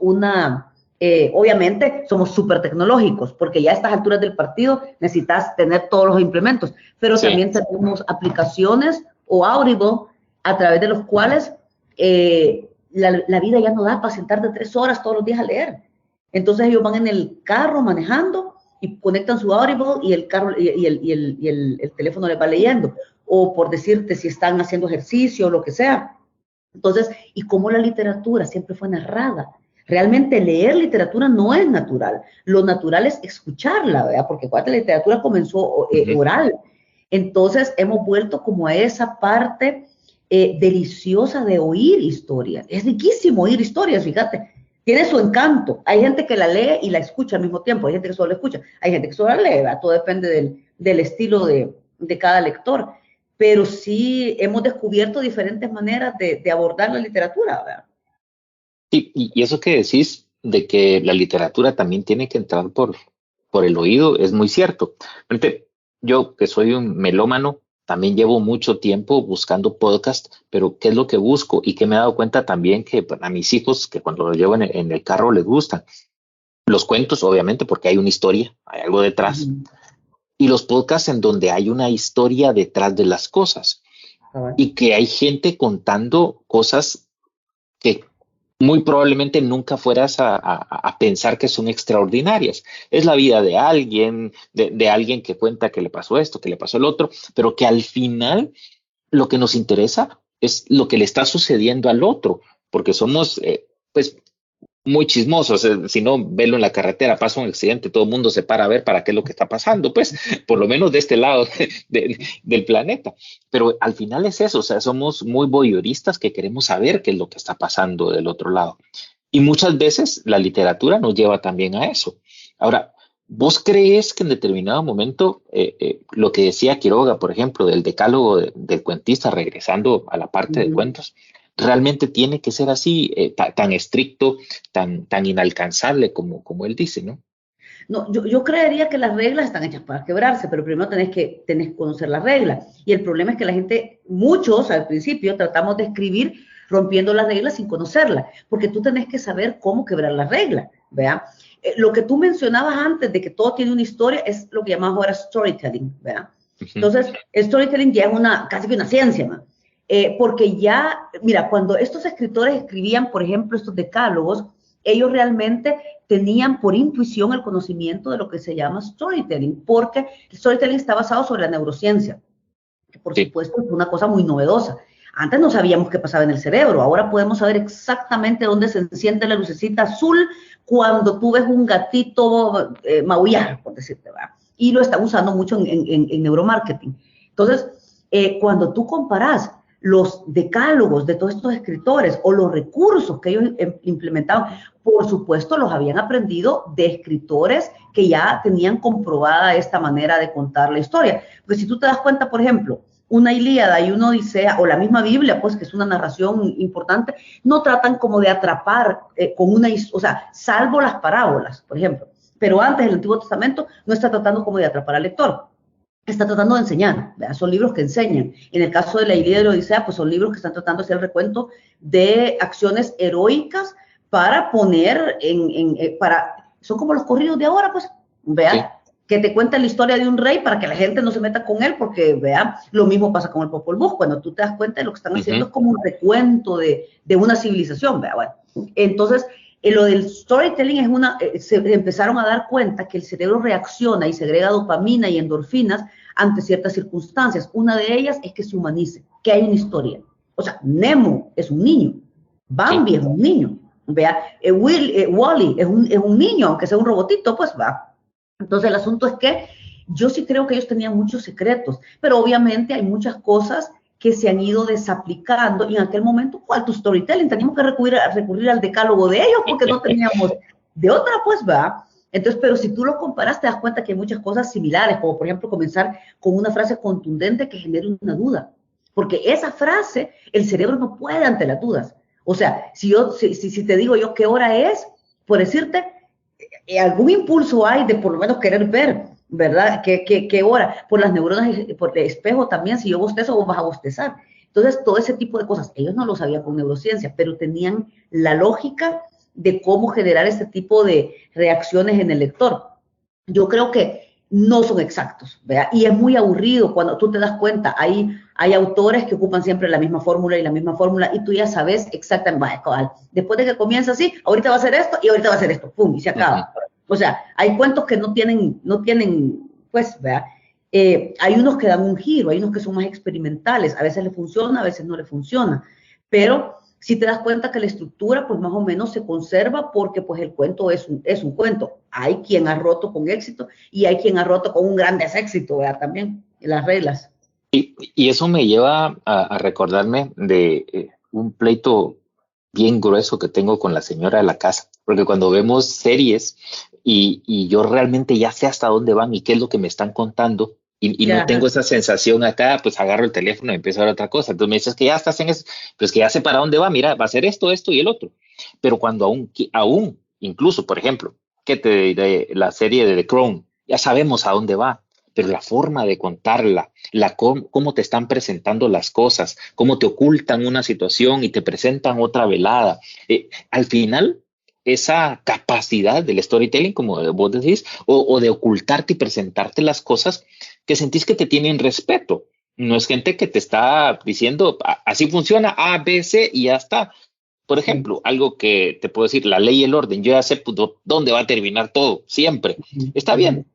obviamente somos súper tecnológicos, porque ya a estas alturas del partido necesitas tener todos los implementos, pero sí, también tenemos aplicaciones o Audible, a través de los cuales la vida ya no da para sentarte 3 horas todos los días a leer. Entonces ellos van en el carro manejando y conectan su Audible y el carro y el teléfono les va leyendo, o por decirte si están haciendo ejercicio o lo que sea. Entonces, y como la literatura siempre fue narrada, realmente leer literatura no es natural, lo natural es escucharla, ¿verdad? Porque la literatura comenzó oral. Entonces hemos vuelto como a esa parte deliciosa de oír historias. Es riquísimo oír historias, fíjate. Tiene su encanto. Hay gente que la lee y la escucha al mismo tiempo. Hay gente que solo la escucha. Hay gente que solo la lee, ¿verdad? Todo depende del estilo de cada lector. pero sí hemos descubierto diferentes maneras de abordar la literatura, ¿verdad? Y eso que decís de que la literatura también tiene que entrar por el oído es muy cierto. Fíjate, yo que soy un melómano, también llevo mucho tiempo buscando podcast, pero ¿qué es lo que busco? Y que me he dado cuenta también que a mis hijos, que cuando los llevo en el carro les gustan. Los cuentos, obviamente, porque hay una historia, hay algo detrás. Ujú. Y los podcasts en donde hay una historia detrás de las cosas. Y que hay gente contando cosas que muy probablemente nunca fueras a pensar que son extraordinarias. Es la vida de alguien, de alguien que cuenta que le pasó esto, que le pasó el otro, pero que al final lo que nos interesa es lo que le está sucediendo al otro, porque somos, pues, muy chismosos. Si no, velo en la carretera, pasa un accidente, todo el mundo se para a ver para qué es lo que está pasando, pues, por lo menos de este lado del planeta. Pero al final es eso, o sea, somos muy voyeuristas que queremos saber qué es lo que está pasando del otro lado. Y muchas veces la literatura nos lleva también a eso. Ahora, ¿vos crees que en determinado momento, lo que decía Quiroga, por ejemplo, del decálogo del cuentista, regresando a la parte de Ujú. cuentos, realmente tiene que ser así, tan estricto, tan inalcanzable como él dice, ¿no? No, yo creería que las reglas están hechas para quebrarse, pero primero tenés que conocer las reglas. Y el problema es que la gente, muchos al principio, tratamos de escribir rompiendo las reglas sin conocerlas, porque tú tenés que saber cómo quebrar las reglas, ¿vea? Lo que tú mencionabas antes de que todo tiene una historia es lo que llamamos ahora storytelling, ¿vea? Ujú. Entonces, el storytelling ya es casi que una ciencia, ¿no? Porque ya, mira, cuando estos escritores escribían, por ejemplo, estos decálogos, ellos realmente tenían por intuición el conocimiento de lo que se llama storytelling, porque el storytelling está basado sobre la neurociencia, que por Sí. supuesto es una cosa muy novedosa. Antes no sabíamos qué pasaba en el cerebro, ahora podemos saber exactamente dónde se enciende la lucecita azul cuando tú ves un gatito maullar, por decirte, ¿verdad? Y lo están usando mucho en neuromarketing. Entonces, cuando tú comparas los decálogos de todos estos escritores o los recursos que ellos implementaban, por supuesto los habían aprendido de escritores que ya tenían comprobada esta manera de contar la historia. Porque si tú te das cuenta, por ejemplo, una Ilíada y una Odisea, o la misma Biblia, pues que es una narración importante, no tratan como de atrapar con una, o sea, salvo las parábolas, por ejemplo. Pero antes el Antiguo Testamento no está tratando como de atrapar al lector, está tratando de enseñar, ¿verdad? Son libros que enseñan. En el caso de la Ilíada y la Odisea, pues son libros que están tratando de hacer el recuento de acciones heroicas para poner son como los corridos de ahora, pues, Sí. vea, que te cuentan la historia de un rey para que la gente no se meta con él, porque, vea, lo mismo pasa con el Popol Vuh, cuando tú te das cuenta de lo que están haciendo Ujú. es como un recuento de una civilización, vea, bueno. Entonces, lo del storytelling se empezaron a dar cuenta que el cerebro reacciona y segrega dopamina y endorfinas ante ciertas circunstancias. Una de ellas es que se humanice, que hay una historia. O sea, Nemo es un niño, Sí. Bambi es un niño, vea, Wally es un niño, aunque sea un robotito, pues va. Entonces el asunto es que yo sí creo que ellos tenían muchos secretos, pero obviamente hay muchas cosas que se han ido desaplicando y en aquel momento, ¿cuál tu storytelling? Teníamos que recurrir al decálogo de ellos porque no teníamos de otra, pues va. Entonces, pero si tú lo comparas, te das cuenta que hay muchas cosas similares, como por ejemplo comenzar con una frase contundente que genere una duda, porque esa frase el cerebro no puede ante las dudas. O sea, si te digo yo qué hora es, por decirte, algún impulso hay de por lo menos querer ver, ¿verdad? ¿Qué hora? Por las neuronas, por el espejo también, si yo bostezo, vos vas a bostezar. Entonces, todo ese tipo de cosas, ellos no lo sabían con neurociencia, pero tenían la lógica de cómo generar este tipo de reacciones en el lector. Yo creo que no son exactos, ¿verdad? Y es muy aburrido cuando tú te das cuenta, hay autores que ocupan siempre la misma fórmula y tú ya sabes exactamente, después de que comienza así, ahorita va a ser esto y ahorita va a ser esto, pum, y se Ujú. acaba. O sea, hay cuentos que no tienen, pues, ¿verdad? Hay unos que dan un giro, hay unos que son más experimentales, a veces le funciona, a veces no le funciona, pero si te das cuenta que la estructura pues más o menos se conserva porque pues el cuento es un cuento. Hay quien ha roto con éxito y hay quien ha roto con un gran deséxito, ¿verdad? También las reglas. Y eso me lleva a recordarme de un pleito bien grueso que tengo con la señora de la casa, porque cuando vemos series y yo realmente ya sé hasta dónde van y qué es lo que me están contando, y no Ya, tengo esa sensación acá, pues agarro el teléfono y empiezo a ver otra cosa. Entonces me dices que ya estás en eso, pues que ya sé para dónde va, mira, va a ser esto, esto y el otro. Pero cuando aún, incluso, por ejemplo, que te diré, la serie de The Crown, ya sabemos a dónde va, pero la forma de contarla, cómo te están presentando las cosas, cómo te ocultan una situación y te presentan otra velada. Al final, esa capacidad del storytelling, como vos decís, o de ocultarte y presentarte las cosas que sentís que te tienen respeto. No es gente que te está diciendo, así funciona, A, B, C y ya está. Por sí. ejemplo, algo que te puedo decir, la ley y el orden, yo ya sé pues, dónde va a terminar todo, siempre. Ujú, Está ujú, bien,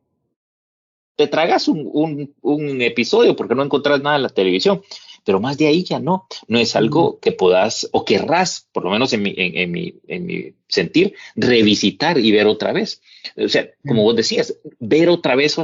te tragas un episodio porque no encontrás nada en la televisión, pero más de ahí ya no. No es ujú, algo que puedas o querrás, por lo menos en mi sentir, revisitar y ver otra vez. O sea, como ya, vos decías, ver otra vez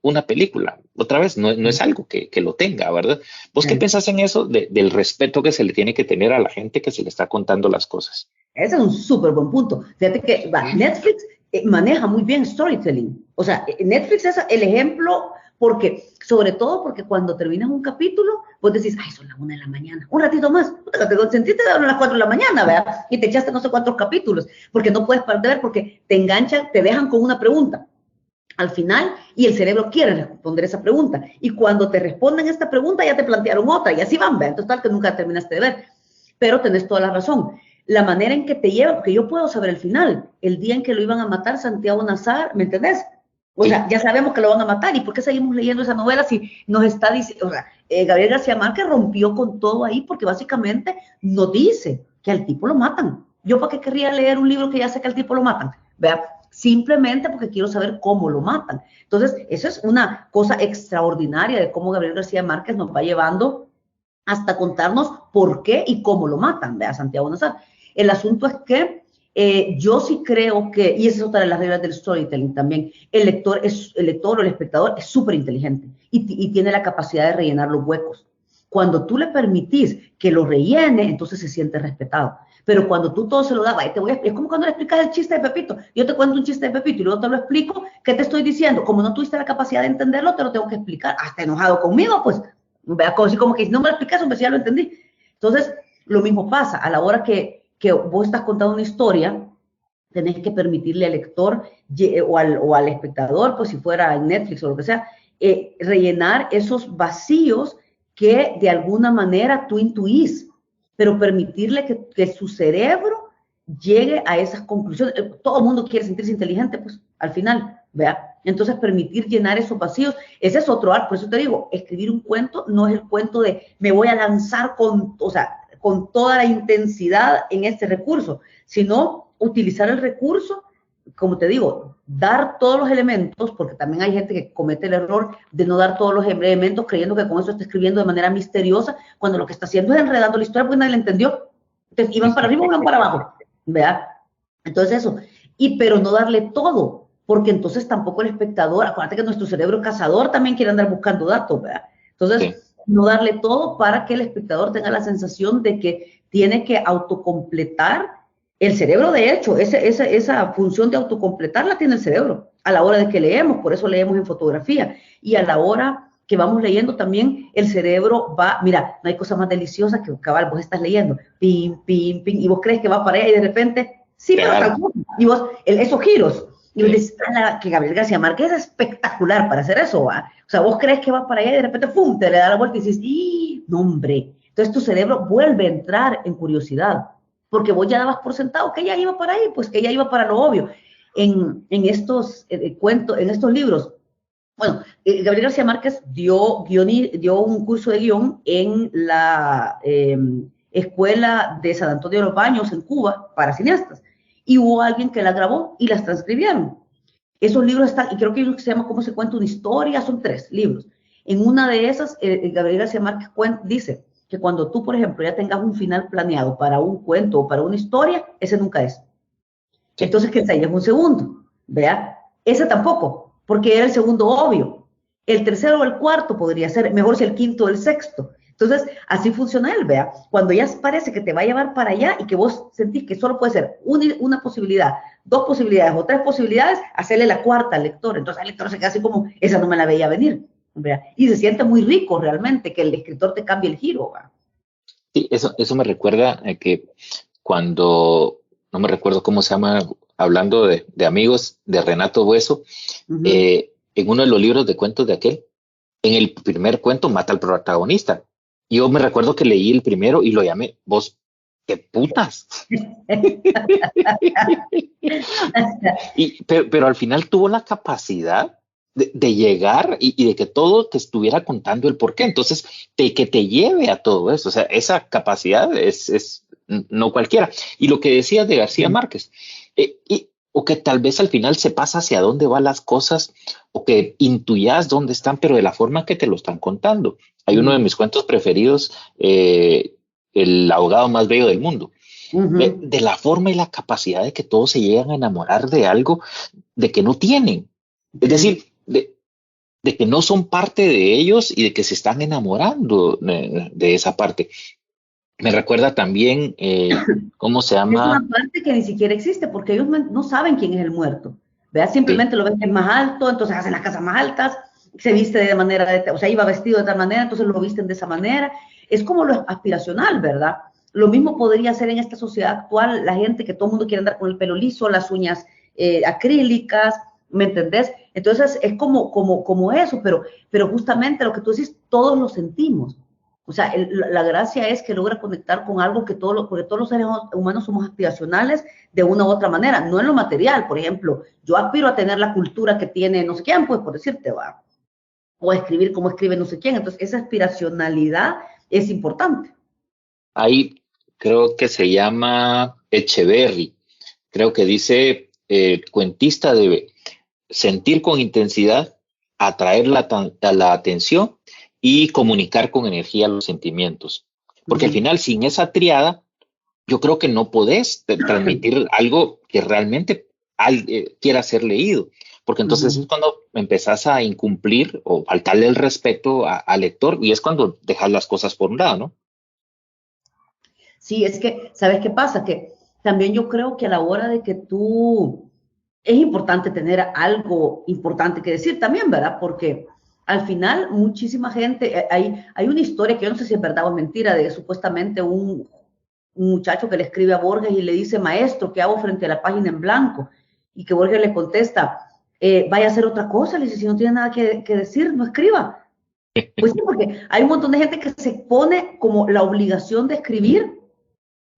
una película, otra vez, no es ya, algo que lo tenga, ¿verdad? ¿Vos qué ya. pensás en eso del respeto que se le tiene que tener a la gente que se le está contando las cosas? Ese es un súper buen punto. Fíjate que va, Netflix maneja muy bien storytelling. O sea, Netflix es el ejemplo porque, sobre todo porque cuando terminas un capítulo, vos decís, ay, son las 1 de la mañana, un ratito más, te sentiste a las 4 de la mañana, ¿verdad? Y te echaste no sé cuántos capítulos, porque no puedes parar de ver, porque te enganchan, te dejan con una pregunta al final y el cerebro quiere responder esa pregunta. Y cuando te responden esta pregunta, ya te plantearon otra y así van, ¿verdad? Entonces, tal que nunca terminaste de ver. Pero tenés toda la razón. La manera en que te lleva, porque yo puedo saber el final, el día en que lo iban a matar Santiago Nazar, ¿me entendés? O sea, Sí, ya sabemos que lo van a matar. ¿Y por qué seguimos leyendo esa novela si nos está diciendo, o sea, Gabriel García Márquez rompió con todo ahí porque básicamente nos dice que al tipo lo matan? Yo para qué querría leer un libro que ya sé que al tipo lo matan, ¿vea? Simplemente porque quiero saber cómo lo matan. Entonces, eso es una cosa extraordinaria de cómo Gabriel García Márquez nos va llevando hasta contarnos por qué y cómo lo matan, vea, Santiago Nazar. El asunto es que yo sí creo que, y esa es otra de las reglas del storytelling también, el lector o el espectador es súper inteligente y tiene la capacidad de rellenar los huecos. Cuando tú le permitís que lo rellene, entonces se siente respetado. Pero cuando tú todo se lo das, es como cuando le explicas el chiste de Pepito. Yo te cuento un chiste de Pepito y luego te lo explico. ¿Qué te estoy diciendo? Como no tuviste la capacidad de entenderlo, te lo tengo que explicar. Hasta enojado conmigo, pues. Así como que si no me lo explicas, pues ya lo entendí. Entonces, lo mismo pasa a la hora que vos estás contando una historia, tenés que permitirle al lector o al espectador, pues si fuera en Netflix o lo que sea, rellenar esos vacíos que de alguna manera tú intuís, pero permitirle que su cerebro llegue a esas conclusiones. Todo el mundo quiere sentirse inteligente, pues al final, ¿vea? Entonces permitir llenar esos vacíos, ese es otro arte. Por eso te digo, escribir un cuento no es el cuento de me voy a lanzar con, o sea, con toda la intensidad en este recurso, sino utilizar el recurso, como te digo, dar todos los elementos, porque también hay gente que comete el error de no dar todos los elementos creyendo que con eso está escribiendo de manera misteriosa, cuando lo que está haciendo es enredando la historia porque nadie la entendió. Entonces, iban para arriba o iban para abajo, ¿verdad? Entonces eso, pero no darle todo, porque entonces tampoco el espectador, acuérdate que nuestro cerebro cazador también quiere andar buscando datos, ¿verdad? Entonces, sí. no darle todo para que el espectador tenga la sensación de que tiene que autocompletar el cerebro. De hecho, esa función de autocompletar la tiene el cerebro a la hora de que leemos, por eso leemos en fotografía, y a la hora que vamos leyendo también el cerebro va, mira, no hay cosa más deliciosa que cabal, vos estás leyendo, pim, pim, pim, y vos crees que va para allá y de repente, sí, pero Claro, tal cosa, y vos, esos giros, y vos sí. dices, que Gabriel García Márquez es espectacular para hacer eso, ¿va? O sea, vos crees que va para allá y de repente, ¡pum!, te le da la vuelta y dices, ¡y, no, hombre! Entonces tu cerebro vuelve a entrar en curiosidad, porque vos ya dabas por sentado que ella iba para ahí, pues que ella iba para lo obvio. En estos cuentos, en estos libros, bueno, Gabriel García Márquez dio un curso de guión en la escuela de San Antonio de los Baños en Cuba para cineastas. Y hubo alguien que la grabó y las transcribieron. Esos libros están, y creo que hay uno que se llama ¿Cómo se cuenta una historia? Son 3 libros. En una de esas, Gabriel García Márquez dice que cuando tú, por ejemplo, ya tengas un final planeado para un cuento o para una historia, ese nunca es. Sí. Entonces, que ensayes un segundo, ¿vea? Ese tampoco, porque era el segundo obvio. El tercero o el cuarto podría ser, mejor si el quinto o el sexto. Entonces, así funciona él, ¿vea? Cuando ya parece que te va a llevar para allá y que vos sentís que solo puede ser una posibilidad, 2 posibilidades o 3 posibilidades, hacerle la cuarta al lector. Entonces, el lector se queda así como, esa no me la veía venir. ¿vea? Y se siente muy rico realmente que el escritor te cambie el giro, ¿va? Sí, eso me recuerda que cuando, no me recuerdo cómo se llama, hablando de amigos, de Renato Bueso, Ujú. en uno de los libros de cuentos de aquel, en el primer cuento mata al protagonista. Yo me recuerdo que leí el primero y lo llamé, vos, qué putas. Pero al final tuvo la capacidad de llegar y de que todo te estuviera contando el porqué. Entonces, de que te lleve a todo eso. O sea, esa capacidad es no cualquiera. Y lo que decías de García Márquez, o que tal vez al final se pasa hacia dónde van las cosas, o que intuyas dónde están, pero de la forma que te lo están contando. Hay uno de mis cuentos preferidos, El abogado más bello del mundo, Ujú. de la forma y la capacidad de que todos se llegan a enamorar de algo de que no tienen. Es Sí. decir, de que no son parte de ellos y de que se están enamorando de esa parte. Me recuerda también, ¿cómo se Es una llama? parte que ni siquiera existe porque ellos no saben quién es el muerto. ¿Vea? Sí, Simplemente lo ven que es más alto, entonces hacen las casas más altas, se viste de manera, o sea, iba vestido de tal manera, entonces lo visten de esa manera. Es como lo aspiracional, ¿verdad? Lo mismo podría ser en esta sociedad actual, la gente que todo el mundo quiere andar con el pelo liso, las uñas acrílicas, ¿me entendés? Entonces es como eso, pero justamente lo que tú dices, todos lo sentimos. O sea, la gracia es que logra conectar con algo que porque todos los seres humanos somos aspiracionales de una u otra manera, no en lo material. Por ejemplo, yo aspiro a tener la cultura que tiene no sé quién, pues por decirte, va, o a escribir como escribe no sé quién. Entonces, esa aspiracionalidad es importante. ahí creo que se llama Echeverry. Creo que dice, el cuentista debe sentir con intensidad, atraer la atención y comunicar con energía los sentimientos. Uh Porque al -huh. final, sin esa triada, yo creo que no podés transmitir algo que realmente quiera ser leído, porque Uh entonces -huh. es cuando empezás a incumplir o faltarle el respeto al lector y es cuando dejas las cosas por un lado, ¿no? Sí, es que, ¿sabes qué pasa? Que también yo creo que a la hora de que tú, es importante tener algo importante que decir también, ¿verdad? Porque al final muchísima gente, hay una historia que yo no sé si es verdad o mentira, de supuestamente un muchacho que le escribe a Borges y le dice, maestro, ¿qué hago frente a la página en blanco? Y que Borges le contesta, vaya a hacer otra cosa, le dice, si no tiene nada que decir, no escriba. Pues sí, porque hay un montón de gente que se pone como la obligación de escribir,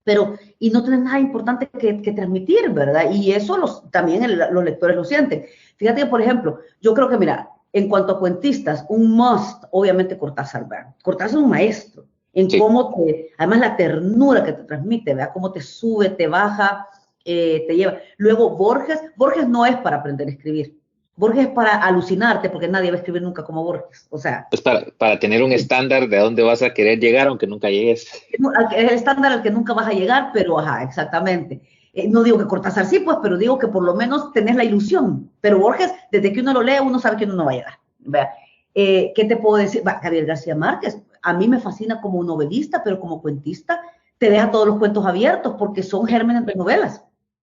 pero y no tienen nada importante que transmitir, ¿verdad? Y eso también los lectores lo sienten. Fíjate que, por ejemplo, yo creo que, mira, en cuanto a cuentistas, un must, obviamente Cortázar, ¿verdad? Cortázar es un maestro en Sí, cómo además la ternura que te transmite, ¿verdad? Cómo te sube, te baja, te lleva. Luego Borges no es para aprender a escribir. Borges es para alucinarte, porque nadie va a escribir nunca como Borges. O sea, pues para tener un estándar de a dónde vas a querer llegar, aunque nunca llegues. es el estándar al que nunca vas a llegar, pero ajá, exactamente. No digo que Cortázar sí, pues, pero digo que por lo menos tenés la ilusión. Pero Borges, desde que uno lo lee, uno sabe que uno no va a llegar. ¿Vea? ¿Qué te puedo decir? Gabriel García Márquez, a mí me fascina como novelista, pero como cuentista, te deja todos los cuentos abiertos porque son gérmenes de novelas.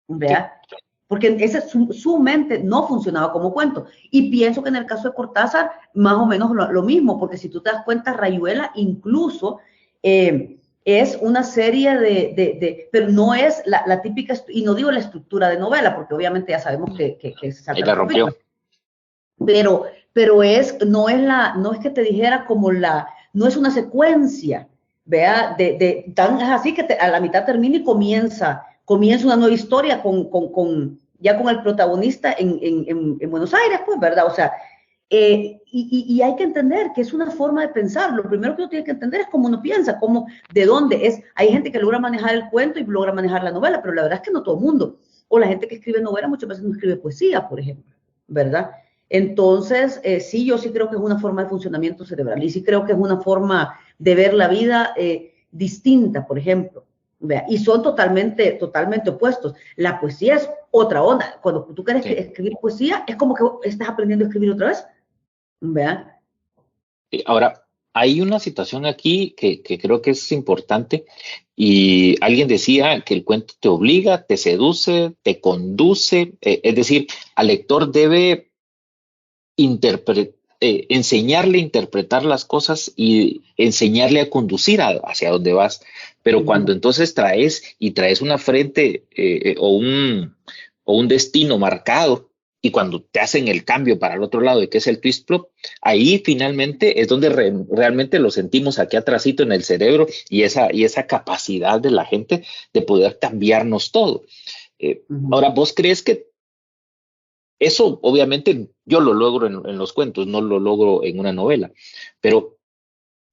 Sí, ¿Vea? Porque su mente no funcionaba como cuento. Y pienso que en el caso de Cortázar, más o menos lo mismo, porque si tú te das cuenta, Rayuela incluso es una serie pero no es la típica, y no digo la estructura de novela, porque obviamente ya sabemos que se ahí salta la los capítulos, rompió. pero no es que te dijera como no es una secuencia, vea, tan así que a la mitad termina y comienza una nueva historia ya con el protagonista en Buenos Aires, pues, ¿verdad? O sea, y hay que entender que es una forma de pensar. Lo primero que uno tiene que entender es cómo uno piensa, de dónde es. Hay gente que logra manejar el cuento y logra manejar la novela, pero la verdad es que no todo el mundo. O la gente que escribe novela muchas veces no escribe poesía, por ejemplo, ¿verdad? Entonces, sí, yo sí creo que es una forma de funcionamiento cerebral y sí creo que es una forma de ver la vida distinta, por ejemplo. ¿Vea? Y son totalmente opuestos. La poesía es otra onda. Cuando tú quieres Sí. escribir poesía, es como que estás aprendiendo a escribir otra vez. ¿Vea? Ahora, hay una situación aquí que creo que es importante y alguien decía que el cuento te obliga, te seduce, te conduce, es decir, al lector debe interpretar, enseñarle a interpretar las cosas y enseñarle a conducir hacia donde vas. Pero cuando entonces traes una frente o un destino marcado, y cuando te hacen el cambio para el otro lado, de que es el twist plot, ahí finalmente es donde realmente lo sentimos aquí atrásito en el cerebro y esa capacidad de la gente de poder cambiarnos todo. Ahora, ¿vos crees que eso, obviamente, yo lo logro en los cuentos, no lo logro en una novela? Pero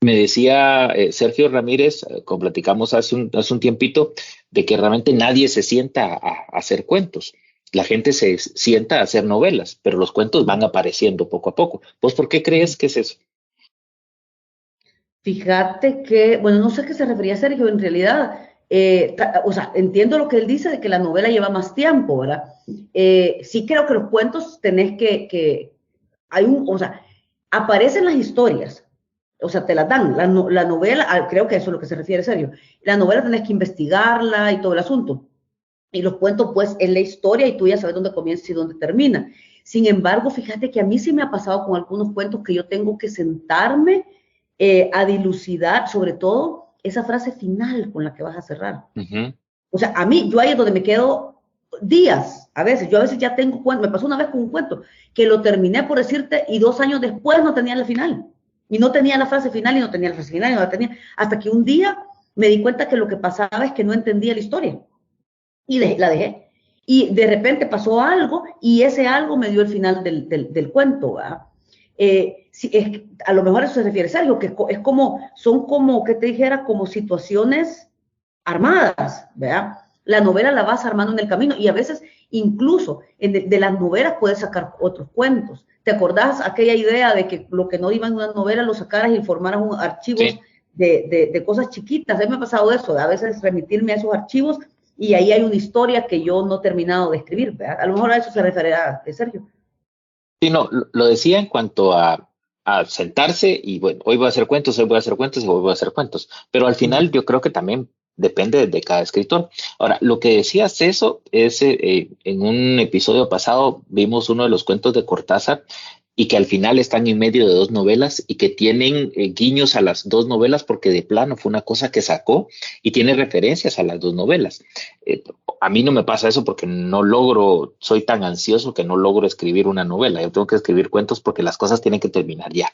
me decía Sergio Ramírez, como platicamos hace un tiempito, de que realmente nadie se sienta a hacer cuentos. La gente se sienta a hacer novelas, pero los cuentos van apareciendo poco a poco. ¿Vos por qué crees que es eso? Fíjate que, bueno, no sé a qué se refería Sergio, en realidad, o sea, entiendo lo que él dice de que la novela lleva más tiempo, ¿verdad? Sí creo que los cuentos tenés o sea, aparecen las historias, o sea, te las dan, la novela, creo que eso es lo que se refiere Sergio, la novela tenés que investigarla y todo el asunto, y los cuentos, pues, es la historia y tú ya sabes dónde comienza y dónde termina. Sin embargo, fíjate que a mí sí me ha pasado con algunos cuentos que yo tengo que sentarme a dilucidar, sobre todo, esa frase final con la que vas a cerrar. O sea, a mí, yo ahí es donde me quedo días, a veces. Yo a veces ya tengo cuentos, me pasó una vez con un cuento, que lo terminé por decirte, y 2 años después no tenía la final. Y no tenía la frase final, y no tenía la frase final, y no la tenía. Hasta que un día me di cuenta que lo que pasaba es que no entendía la historia. Y la dejé. Y de repente pasó algo, y ese algo me dio el final del cuento, ¿verdad? Sí, a lo mejor eso se refiere a algo que es como, son como, que te dijera, como situaciones armadas, ¿verdad? La novela la vas armando en el camino y a veces incluso de las novelas puedes sacar otros cuentos. ¿Te acordás aquella idea de que lo que no iba en una novela lo sacaras y formaras archivos Sí. de cosas chiquitas? A mí me ha pasado eso, a veces remitirme a esos archivos y ahí hay una historia que yo no he terminado de escribir, ¿verdad? A lo mejor a eso se referirá Sergio. Sí, no, lo decía en cuanto a sentarse y bueno, hoy voy a hacer cuentos, hoy voy a hacer cuentos y hoy voy a hacer cuentos. Pero al final yo creo que también depende de cada escritor. Ahora, lo que decías eso es, en un episodio pasado vimos uno de los cuentos de Cortázar y que al final están en medio de 2 novelas y que tienen guiños a las 2 novelas porque de plano fue una cosa que sacó y tiene referencias a las 2 novelas. A mí no me pasa eso porque no logro, soy tan ansioso que no logro escribir una novela. Yo tengo que escribir cuentos porque las cosas tienen que terminar ya.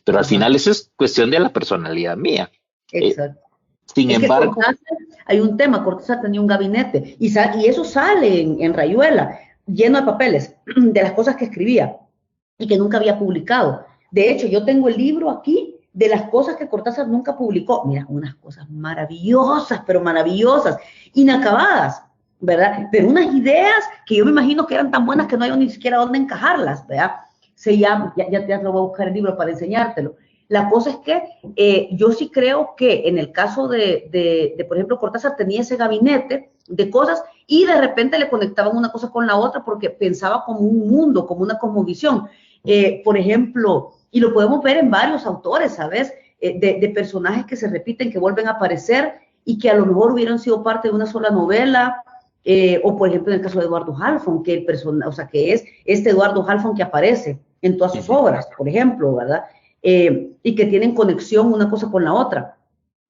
Pero al final eso es cuestión de la personalidad mía. Exacto. Sin Es que embargo, Cortázar, hay un tema, Cortázar tenía un gabinete y eso sale en Rayuela, lleno de papeles, de las cosas que escribía y que nunca había publicado. De hecho, yo tengo el libro aquí de las cosas que Cortázar nunca publicó. Mira, unas cosas maravillosas, pero maravillosas, inacabadas, ¿verdad? Pero unas ideas que yo me imagino que eran tan buenas que no hay ni siquiera dónde encajarlas, ¿verdad? Se llama, ya te lo voy a buscar el libro para enseñártelo. La cosa es que yo sí creo que en el caso por ejemplo, Cortázar tenía ese gabinete de cosas y de repente le conectaban una cosa con la otra porque pensaba como un mundo, como una cosmovisión. Por ejemplo, y lo podemos ver en varios autores, ¿sabes? De personajes que se repiten, que vuelven a aparecer y que a lo mejor hubieran sido parte de una sola novela, o por ejemplo en el caso de Eduardo Halfon, que o sea, que es este Eduardo Halfon que aparece en todas sus obras, por ejemplo, ¿verdad? Y que tienen conexión una cosa con la otra.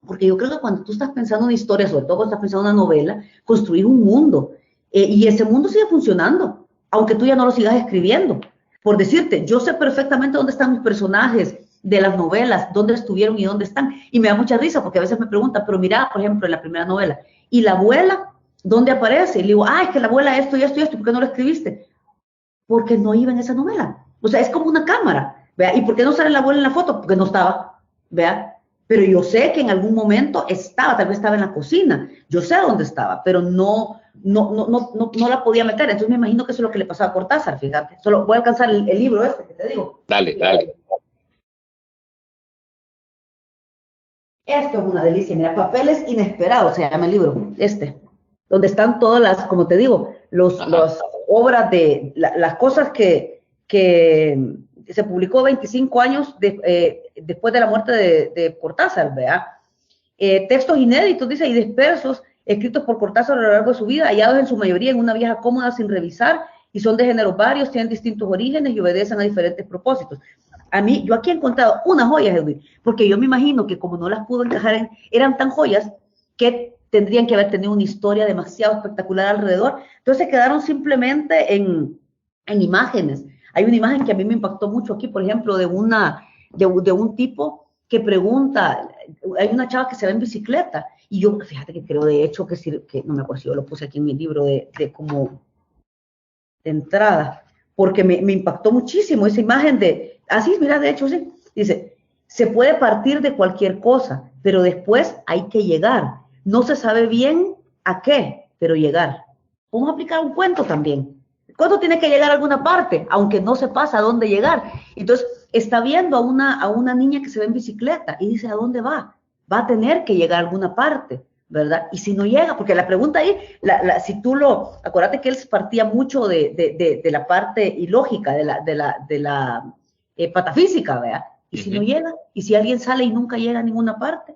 Porque yo creo que cuando tú estás pensando en una historia, sobre todo cuando estás pensando en una novela, construir un mundo, y ese mundo sigue funcionando, aunque tú ya no lo sigas escribiendo. Por decirte, yo sé perfectamente dónde están mis personajes de las novelas, dónde estuvieron y dónde están. Y me da mucha risa porque a veces me preguntan, pero mira, por ejemplo, en la primera novela, ¿y la abuela dónde aparece? Y le digo, es que la abuela esto y esto y esto, ¿por qué no lo escribiste? Porque no iba en esa novela. O sea, es como una cámara. ¿Vea? ¿Y por qué no sale la abuela en la foto? Porque no estaba. ¿Vea? Pero yo sé que en algún momento estaba, tal vez estaba en la cocina. Yo sé dónde estaba, pero no la podía meter. Entonces me imagino que eso es lo que le pasaba a Cortázar, fíjate. Solo voy a alcanzar el libro este que te digo. dale, dale. Esto es una delicia. Mira, Papeles Inesperados se llama el libro, donde están todas las, como te digo, las obras las cosas que se publicó 25 años después de la muerte de Cortázar, ¿verdad? Textos inéditos, dice, y dispersos, escritos por Cortázar a lo largo de su vida, hallados en su mayoría en una vieja cómoda sin revisar, y son de géneros varios, tienen distintos orígenes y obedecen a diferentes propósitos. a mí, yo aquí he encontrado unas joyas, Edwin, porque yo me imagino que como no las pudo encajar, eran tan joyas que tendrían que haber tenido una historia demasiado espectacular alrededor. Entonces quedaron simplemente en imágenes. Hay una imagen que a mí me impactó mucho aquí, por ejemplo, de un tipo que pregunta, hay una chava que se va en bicicleta, y yo, fíjate que creo de hecho que no me acuerdo si yo lo puse aquí en mi libro de como de entrada, porque me impactó muchísimo esa imagen de, así, mira, de hecho, sí, dice, se puede partir de cualquier cosa, pero después hay que llegar. No se sabe bien a qué, pero llegar. Vamos a aplicar un cuento también. El cuento tiene que llegar a alguna parte, aunque no se pasa a dónde llegar. Entonces, está viendo a una niña que se ve en bicicleta y dice, ¿a dónde va? Va a tener que llegar a alguna parte, ¿verdad? Y si no llega, porque la pregunta ahí, si tú acuérdate que él partía mucho de la parte ilógica, de la patafísica, ¿verdad? Y si no llega, y si alguien sale y nunca llega a ninguna parte,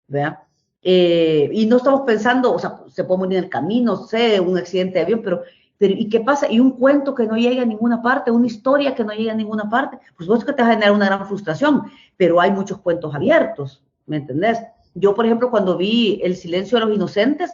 ¿verdad? Y no estamos pensando, o sea, se puede morir en el camino, sé, un accidente de avión, pero ¿y qué pasa? Y un cuento que no llega a ninguna parte, una historia que no llega a ninguna parte, pues vos que te va a generar una gran frustración, pero hay muchos cuentos abiertos, ¿me entendés? Yo, por ejemplo, cuando vi El silencio de los inocentes,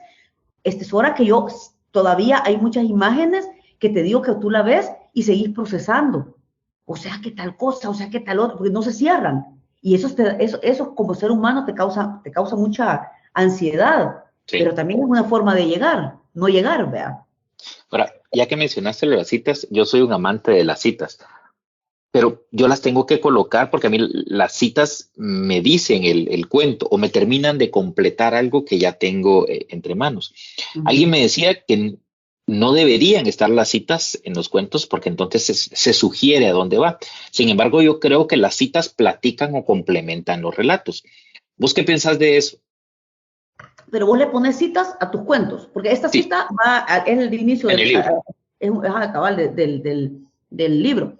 es hora que yo, todavía hay muchas imágenes que te digo que tú la ves y seguís procesando. O sea, que tal cosa, o sea, que tal otra, porque no se cierran. Y eso como ser humano te causa mucha ansiedad, sí. Pero también es una forma de llegar, no llegar, vea. Ahora, ya que mencionaste las citas, yo soy un amante de las citas, pero yo las tengo que colocar porque a mí las citas me dicen el cuento o me terminan de completar algo que ya tengo entre manos. Alguien me decía que no deberían estar las citas en los cuentos porque entonces se sugiere a dónde va. Sin embargo, yo creo que las citas platican o complementan los relatos. ¿Vos qué pensás de eso? Pero vos le pones citas a tus cuentos, porque esta Sí. cita es el inicio en el libro. Es cabal del libro.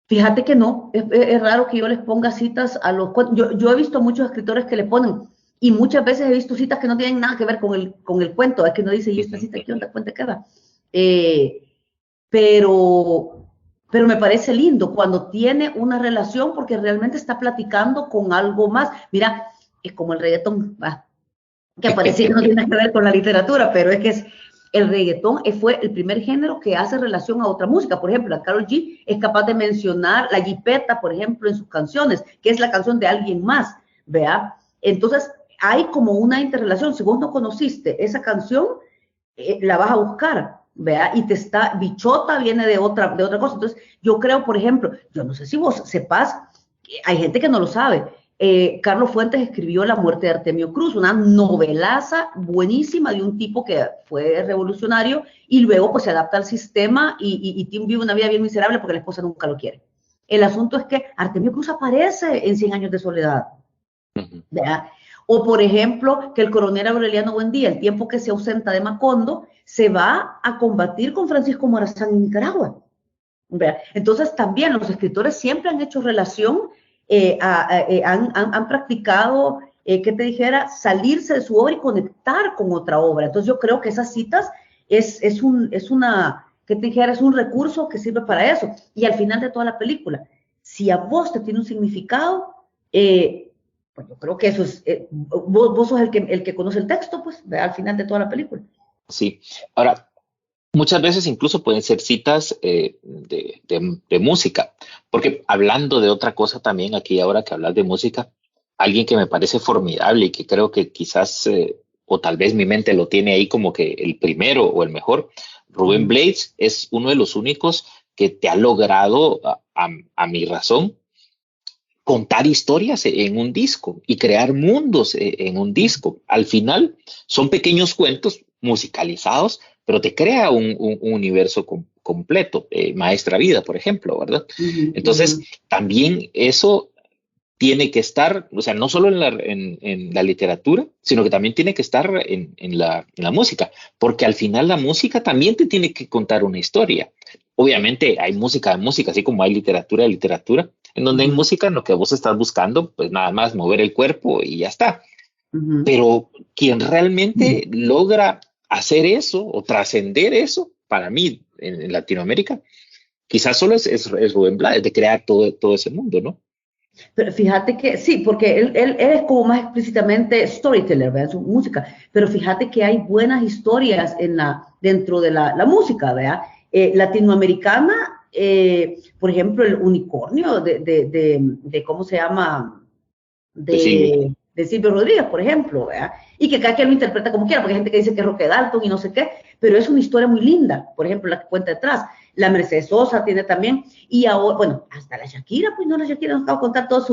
Fíjate que no, es raro que yo les ponga citas a los cuentos. Yo he visto muchos escritores que le ponen, y muchas veces he visto citas que no tienen nada que ver con el cuento, es que no dice, ¿y esta cita qué onda? ¿Cuánto queda? Pero me parece lindo cuando tiene una relación porque realmente está platicando con algo más. Mira, es como el reggaetón, que parece que no tiene que ver con la literatura, pero es que el reggaetón fue el primer género que hace relación a otra música. Por ejemplo, la Karol G es capaz de mencionar la jipeta, por ejemplo, en sus canciones, que es la canción de alguien más, ¿vea? Entonces, hay como una interrelación. Si vos no conociste esa canción, la vas a buscar, ¿vea? Y Bichota viene de otra cosa. Entonces, yo creo, por ejemplo, yo no sé si vos sepas, hay gente que no lo sabe, Carlos Fuentes escribió La muerte de Artemio Cruz, una novelaza buenísima de un tipo que fue revolucionario y luego pues se adapta al sistema y vive una vida bien miserable porque la esposa nunca lo quiere. El asunto es que Artemio Cruz aparece en 100 años de soledad. ¿Verdad? O por ejemplo, que el coronel Aureliano Buendía, el tiempo que se ausenta de Macondo, se va a combatir con Francisco Morazán en Nicaragua. ¿Verdad? Entonces también los escritores siempre han hecho relación, han practicado, que te dijera, salirse de su obra y conectar con otra obra. Entonces yo creo que esas citas es un recurso que sirve para eso. Y al final de toda la película, si a vos te tiene un significado, pues yo creo que eso es, vos sos el que conoce el texto, pues, al final de toda la película. Sí. Ahora, muchas veces incluso pueden ser citas de música, porque hablando de otra cosa también, aquí ahora que hablas de música, alguien que me parece formidable y que creo que quizás, o tal vez mi mente lo tiene ahí como que el primero o el mejor, Rubén Blades es uno de los únicos que te ha logrado, a mi razón, contar historias en un disco y crear mundos en un disco. Al final son pequeños cuentos musicalizados, pero te crea un universo completo. Maestra Vida, por ejemplo, ¿verdad? Entonces, también eso tiene que estar, o sea, no solo en la literatura, sino que también tiene que estar en la música, porque al final la música también te tiene que contar una historia. Obviamente hay música de música, así como hay literatura de literatura, en donde hay música en lo que vos estás buscando, pues nada más mover el cuerpo y ya está. Pero quien realmente logra hacer eso o trascender eso, para mí, en Latinoamérica, quizás solo es Rubén Blades de crear todo ese mundo, ¿no? Pero fíjate que sí, porque él es como más explícitamente storyteller, ¿verdad? Su música. Pero fíjate que hay buenas historias dentro de la música, ¿verdad? Latinoamericana, por ejemplo, el unicornio ¿cómo se llama? De Silvio. De Silvio Rodríguez, por ejemplo, ¿verdad? Y que cada quien lo interpreta como quiera, porque hay gente que dice que es Roque Dalton y no sé qué, pero es una historia muy linda, por ejemplo, la que cuenta detrás. La Mercedes Sosa tiene también, y ahora, bueno, hasta la Shakira, pues no, la Shakira nos acaba de contar todo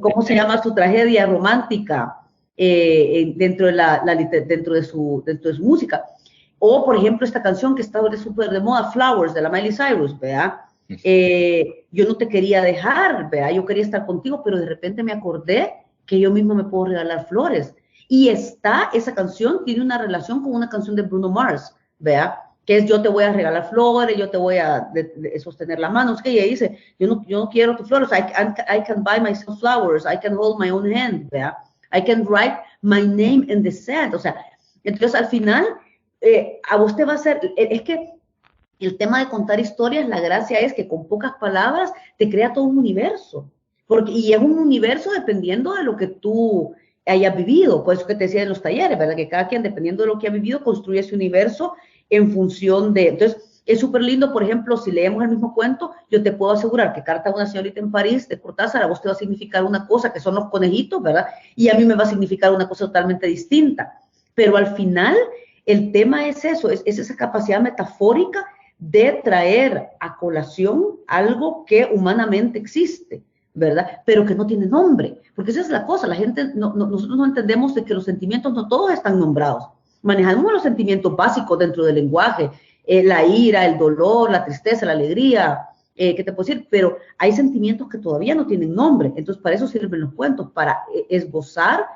¿cómo se llama? Su tragedia romántica dentro de su música. O, por ejemplo, esta canción que está ahora súper de moda, Flowers, de la Miley Cyrus, ¿verdad? Yo no te quería dejar, ¿verdad? Yo quería estar contigo, pero de repente me acordé que yo mismo me puedo regalar flores. Y esa canción tiene una relación con una canción de Bruno Mars, ¿verdad? Que es yo te voy a regalar flores, yo te voy a sostener la mano. Es que ella dice, yo no quiero tus flores, I can buy myself flowers, I can hold my own hand, ¿verdad? I can write my name in the sand. O sea, entonces al final, a vos te va a hacer, es que el tema de contar historias, la gracia es que con pocas palabras te crea todo un universo. Y es un universo dependiendo de lo que tú hayas vivido. Por eso que te decía en los talleres, ¿verdad? Que cada quien, dependiendo de lo que ha vivido, construye ese universo en función de... Entonces, es súper lindo, por ejemplo, si leemos el mismo cuento, yo te puedo asegurar que Carta a una señorita en París, de Cortázar, a vos te va a significar una cosa, que son los conejitos, ¿verdad? Y a mí me va a significar una cosa totalmente distinta. Pero al final, el tema es eso, es esa capacidad metafórica de traer a colación algo que humanamente existe, ¿verdad? Pero que no tiene nombre, porque esa es la cosa, la gente, nosotros no entendemos de que los sentimientos no todos están nombrados. Manejamos los sentimientos básicos dentro del lenguaje, la ira, el dolor, la tristeza, la alegría, ¿qué te puedo decir? Pero hay sentimientos que todavía no tienen nombre, entonces para eso sirven los cuentos, para esbozar,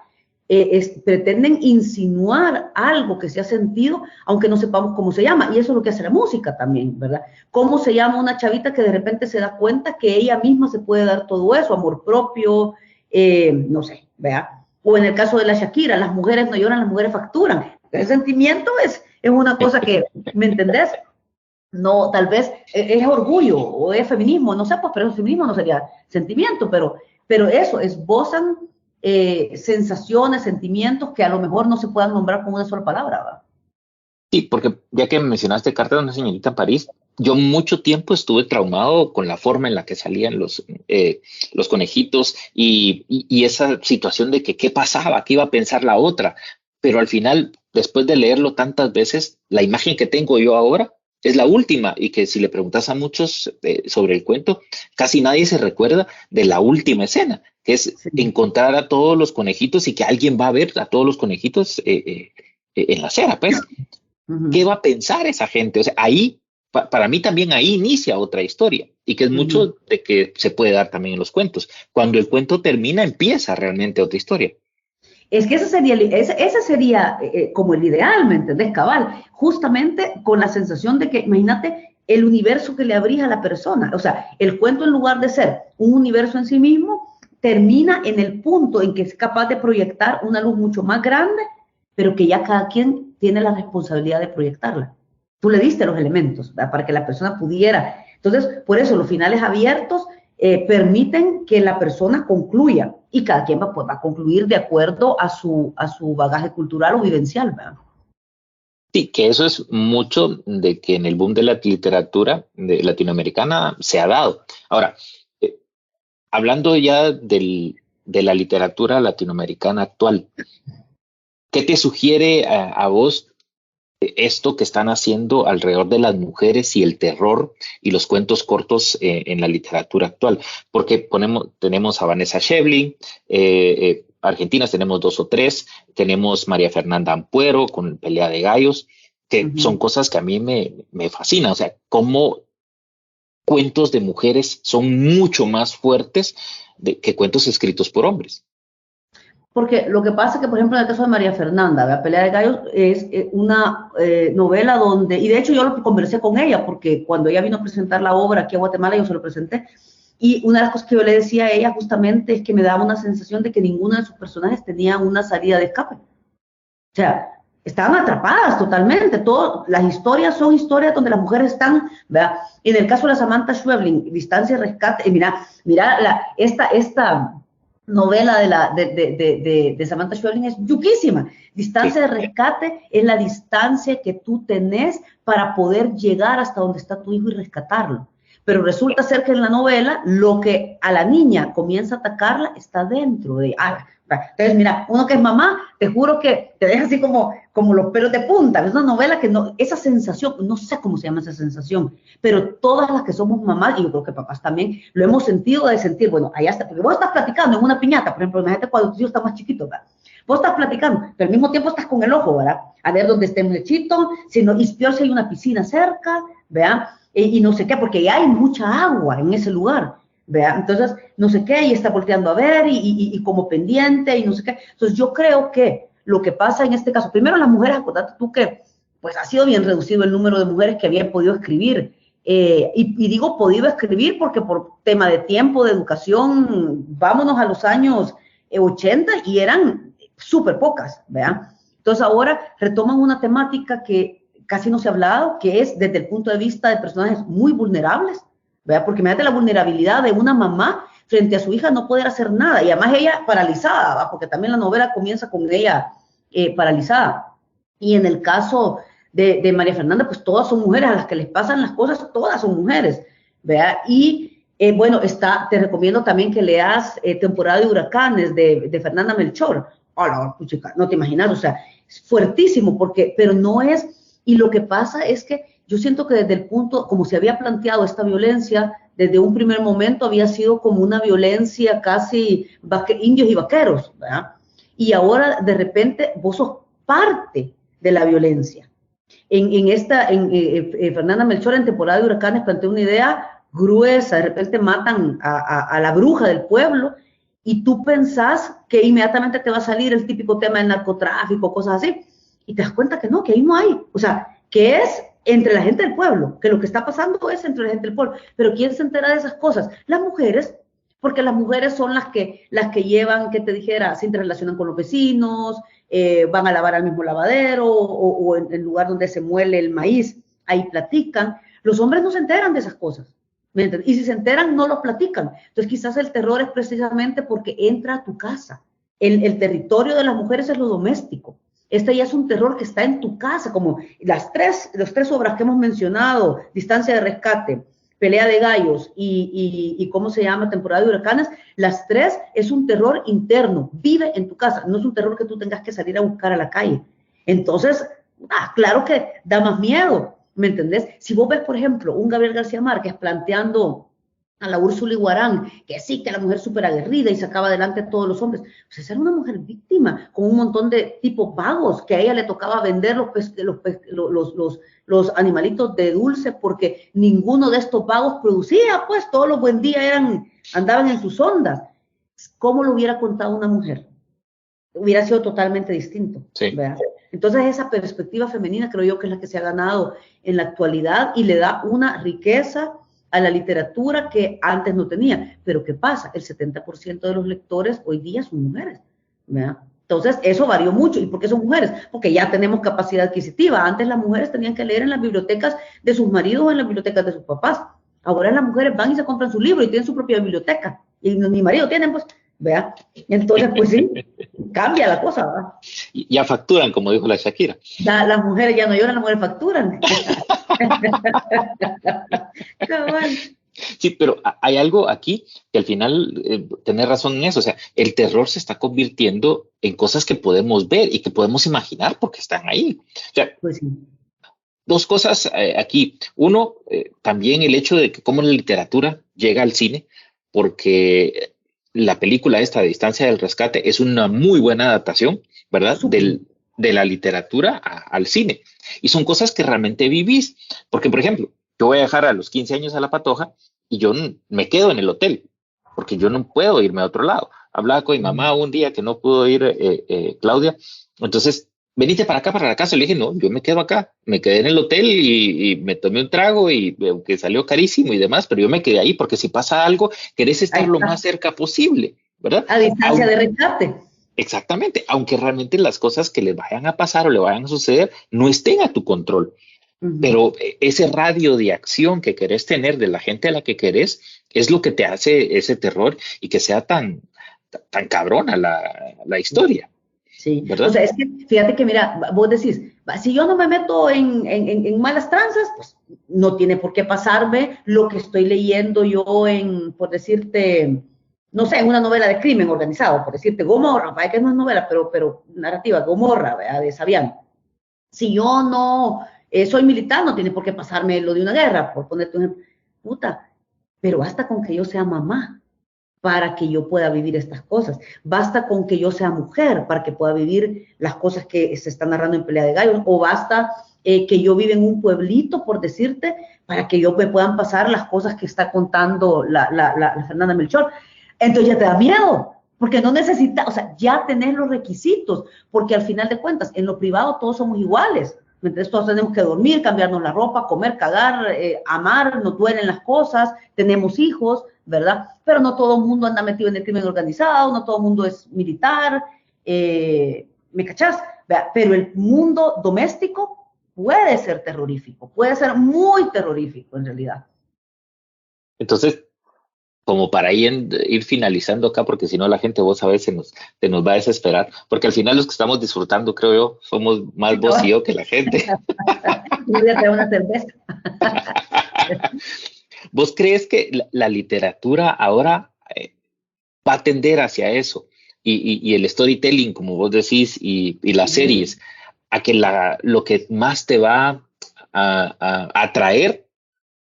pretenden insinuar algo que se ha sentido, aunque no sepamos cómo se llama, y eso es lo que hace la música también, ¿verdad? ¿Cómo se llama una chavita que de repente se da cuenta que ella misma se puede dar todo eso, amor propio, no sé, ¿verdad? O en el caso de la Shakira, las mujeres no lloran, las mujeres facturan. El sentimiento es una cosa que, ¿me entendés? No, tal vez es orgullo o es feminismo, no sé, pues, pero el feminismo no sería sentimiento, pero eso, esbozan sensaciones, sentimientos que a lo mejor no se puedan nombrar con una sola palabra, ¿verdad? Sí, porque ya que mencionaste Carta de una señorita en París, yo mucho tiempo estuve traumado con la forma en la que salían los conejitos y esa situación de que qué pasaba, qué iba a pensar la otra. Pero al final, después de leerlo tantas veces, la imagen que tengo yo ahora es la última y que si le preguntas a muchos sobre el cuento, casi nadie se recuerda de la última escena, que es Sí. encontrar a todos los conejitos y que alguien va a ver a todos los conejitos en la acera, pues. ¿Qué va a pensar esa gente? O sea, ahí, para mí también ahí inicia otra historia y que es mucho de que se puede dar también en los cuentos. Cuando el cuento termina, empieza realmente otra historia. Es que ese sería como el ideal, ¿me entendés? Cabal, justamente con la sensación de que, imagínate, el universo que le abrís a la persona. O sea, el cuento en lugar de ser un universo en sí mismo, termina en el punto en que es capaz de proyectar una luz mucho más grande, pero que ya cada quien tiene la responsabilidad de proyectarla. Tú le diste los elementos, ¿verdad? Para que la persona pudiera. Entonces, por eso los finales abiertos permiten que la persona concluya y cada quien va a concluir de acuerdo a su bagaje cultural o vivencial, ¿verdad? Sí, que eso es mucho de que en el boom de la literatura latinoamericana se ha dado. Ahora, eh, hablando ya de la literatura latinoamericana actual, ¿qué te sugiere a vos esto que están haciendo alrededor de las mujeres y el terror y los cuentos cortos en la literatura actual? Porque tenemos a Vanessa Shevlin, argentinas tenemos dos o tres, tenemos María Fernanda Ampuero con Pelea de Gallos, que son cosas que a mí me fascinan. O sea, cómo cuentos de mujeres son mucho más fuertes que cuentos escritos por hombres. Porque lo que pasa es que, por ejemplo, en el caso de María Fernanda, ¿verdad? Pelea de Gallos es una novela donde, y de hecho yo lo conversé con ella, porque cuando ella vino a presentar la obra aquí a Guatemala, yo se lo presenté, y una de las cosas que yo le decía a ella justamente es que me daba una sensación de que ninguno de sus personajes tenía una salida de escape. O sea, estaban atrapadas totalmente. Las historias son historias donde las mujeres están, ¿verdad? En el caso de la Samantha Schweblin, Distancia de Rescate, mira esta novela de Samantha Schweblin es yuquísima. Distancia de rescate es la distancia que tú tenés para poder llegar hasta donde está tu hijo y rescatarlo. Pero resulta ser que en la novela lo que a la niña comienza a atacarla está dentro de ella. Entonces, mira, uno que es mamá, te juro que te deja así como los pelos de punta. Es una novela que no, esa sensación, no sé cómo se llama esa sensación, pero todas las que somos mamás, y yo creo que papás también, lo hemos sentido de sentir, bueno, allá está, porque vos estás platicando en una piñata, por ejemplo, imagínate cuando tu hijo está más chiquito, ¿verdad? Vos estás platicando, pero al mismo tiempo estás con el ojo, ¿verdad? A ver dónde está el lechito, si no, y peor si hay una piscina cerca, ¿verdad? Y no sé qué, porque ya hay mucha agua en ese lugar, ¿vea? Entonces, no sé qué, y está volteando a ver, y como pendiente, y no sé qué. Entonces, yo creo que lo que pasa en este caso, primero las mujeres, acordate tú que, pues, ha sido bien reducido el número de mujeres que habían podido escribir, y digo podido escribir porque por tema de tiempo, de educación, vámonos a los años 80, y eran súper pocas, ¿vea? Entonces, ahora retoman una temática que casi no se ha hablado, que es desde el punto de vista de personajes muy vulnerables, ¿verdad? Porque imagínate la vulnerabilidad de una mamá frente a su hija no poder hacer nada, y además ella paralizada, ¿verdad? Porque también la novela comienza con ella paralizada. Y en el caso de María Fernanda, pues todas son mujeres, a las que les pasan las cosas, todas son mujeres, ¿verdad? Y bueno, te recomiendo también que leas Temporada de Huracanes de Fernanda Melchor. Hola, puchica, no te imaginas, o sea, es fuertísimo, pero no es. Y lo que pasa es que yo siento que desde el punto, como se había planteado esta violencia, desde un primer momento había sido como una violencia casi indios y vaqueros, ¿verdad? Y ahora de repente vos sos parte de la violencia. Fernanda Melchor en Temporada de Huracanes planteó una idea gruesa, de repente matan a la bruja del pueblo, y tú pensás que inmediatamente te va a salir el típico tema del narcotráfico, cosas así, y te das cuenta que no, que ahí no hay, o sea, que es entre la gente del pueblo, que lo que está pasando es entre la gente del pueblo, pero ¿quién se entera de esas cosas? Las mujeres, porque las mujeres son las que llevan, que te dijera, se interrelacionan con los vecinos, van a lavar al mismo lavadero, o en el lugar donde se muele el maíz, ahí platican. Los hombres no se enteran de esas cosas, ¿me entiendes? Y si se enteran, no los platican. Entonces quizás el terror es precisamente porque entra a tu casa. El territorio de las mujeres es lo doméstico. Este ya es un terror que está en tu casa, como las tres obras que hemos mencionado, Distancia de Rescate, Pelea de Gallos y ¿cómo se llama? Temporada de Huracanes. Las tres es un terror interno, vive en tu casa, no es un terror que tú tengas que salir a buscar a la calle. Entonces, claro que da más miedo, ¿me entendés? Si vos ves, por ejemplo, un Gabriel García Márquez planteando a la Úrsula Iguarán, que sí, que la mujer súper aguerrida y sacaba adelante a todos los hombres, pues esa era una mujer víctima, con un montón de tipos vagos, que a ella le tocaba vender los animalitos de dulce, porque ninguno de estos vagos producía, pues todos los buen días andaban en sus ondas. ¿Cómo lo hubiera contado una mujer? Hubiera sido totalmente distinto, sí. ¿verdad? Entonces esa perspectiva femenina creo yo que es la que se ha ganado en la actualidad y le da una riqueza a la literatura que antes no tenía. Pero ¿qué pasa? El 70% de los lectores hoy día son mujeres, ¿verdad? Entonces, eso varió mucho. ¿Y por qué son mujeres? Porque ya tenemos capacidad adquisitiva. Antes las mujeres tenían que leer en las bibliotecas de sus maridos o en las bibliotecas de sus papás. Ahora las mujeres van y se compran su libro y tienen su propia biblioteca. Y ni marido tienen, pues, ¿vea? Entonces, pues sí, cambia la cosa, ¿verdad? Ya facturan, como dijo la Shakira. Las mujeres ya no lloran, las mujeres facturan. Sí, pero hay algo aquí que al final tenés razón en eso. O sea, el terror se está convirtiendo en cosas que podemos ver y que podemos imaginar porque están ahí. O sea, pues sí. Dos cosas aquí. Uno, también el hecho de que cómo la literatura llega al cine, porque la película esta de Distancia del Rescate es una muy buena adaptación, ¿verdad? De la literatura al cine. Y son cosas que realmente vivís. Porque, por ejemplo, yo voy a dejar a los 15 años a la Patoja y yo me quedo en el hotel, porque yo no puedo irme a otro lado. Hablaba con mi mamá un día que no pudo ir Claudia, entonces venite para acá, para la casa. Le dije, no, yo me quedo acá. Me quedé en el hotel y me tomé un trago y aunque salió carísimo y demás, pero yo me quedé ahí porque si pasa algo, querés estar lo más cerca posible, ¿verdad? A distancia de rescate. Exactamente, aunque realmente las cosas que le vayan a pasar o le vayan a suceder no estén a tu control. Ujú. Pero ese radio de acción que querés tener de la gente a la que querés es lo que te hace ese terror y que sea tan cabrona la historia, Sí, o ¿verdad? sea, es que fíjate que mira, vos decís, si yo no me meto en malas tranzas, pues no tiene por qué pasarme lo que estoy leyendo yo por decirte, no sé, en una novela de crimen organizado, por decirte, Gomorra, vaya que no es novela, pero narrativa, Gomorra, ¿verdad? De Sabián. Si yo no soy militar, no tiene por qué pasarme lo de una guerra, por ponerte un ejemplo. Puta, pero basta con que yo sea mamá para que yo pueda vivir estas cosas. Basta con que yo sea mujer para que pueda vivir las cosas que se están narrando en Pelea de Gallos, o basta que yo viva en un pueblito, por decirte, para que yo me puedan pasar las cosas que está contando la Fernanda Melchor. Entonces ya te da miedo, porque no necesitas, o sea, ya tenés los requisitos, porque al final de cuentas, en lo privado todos somos iguales. Entonces todos tenemos que dormir, cambiarnos la ropa, comer, cagar, amar, nos duelen las cosas, tenemos hijos, ¿verdad? Pero no todo el mundo anda metido en el crimen organizado, no todo el mundo es militar, ¿me cachás? Pero el mundo doméstico puede ser terrorífico, puede ser muy terrorífico en realidad. Entonces, como para ir finalizando acá, porque si no la gente, vos sabés, se nos va a desesperar, porque al final los que estamos disfrutando, creo yo, somos más vos y yo que la gente. Voy a traer una cerveza. ¿Vos crees que la literatura ahora va a tender hacia eso? Y el storytelling, como vos decís, y las series, a que lo que más te va a atraer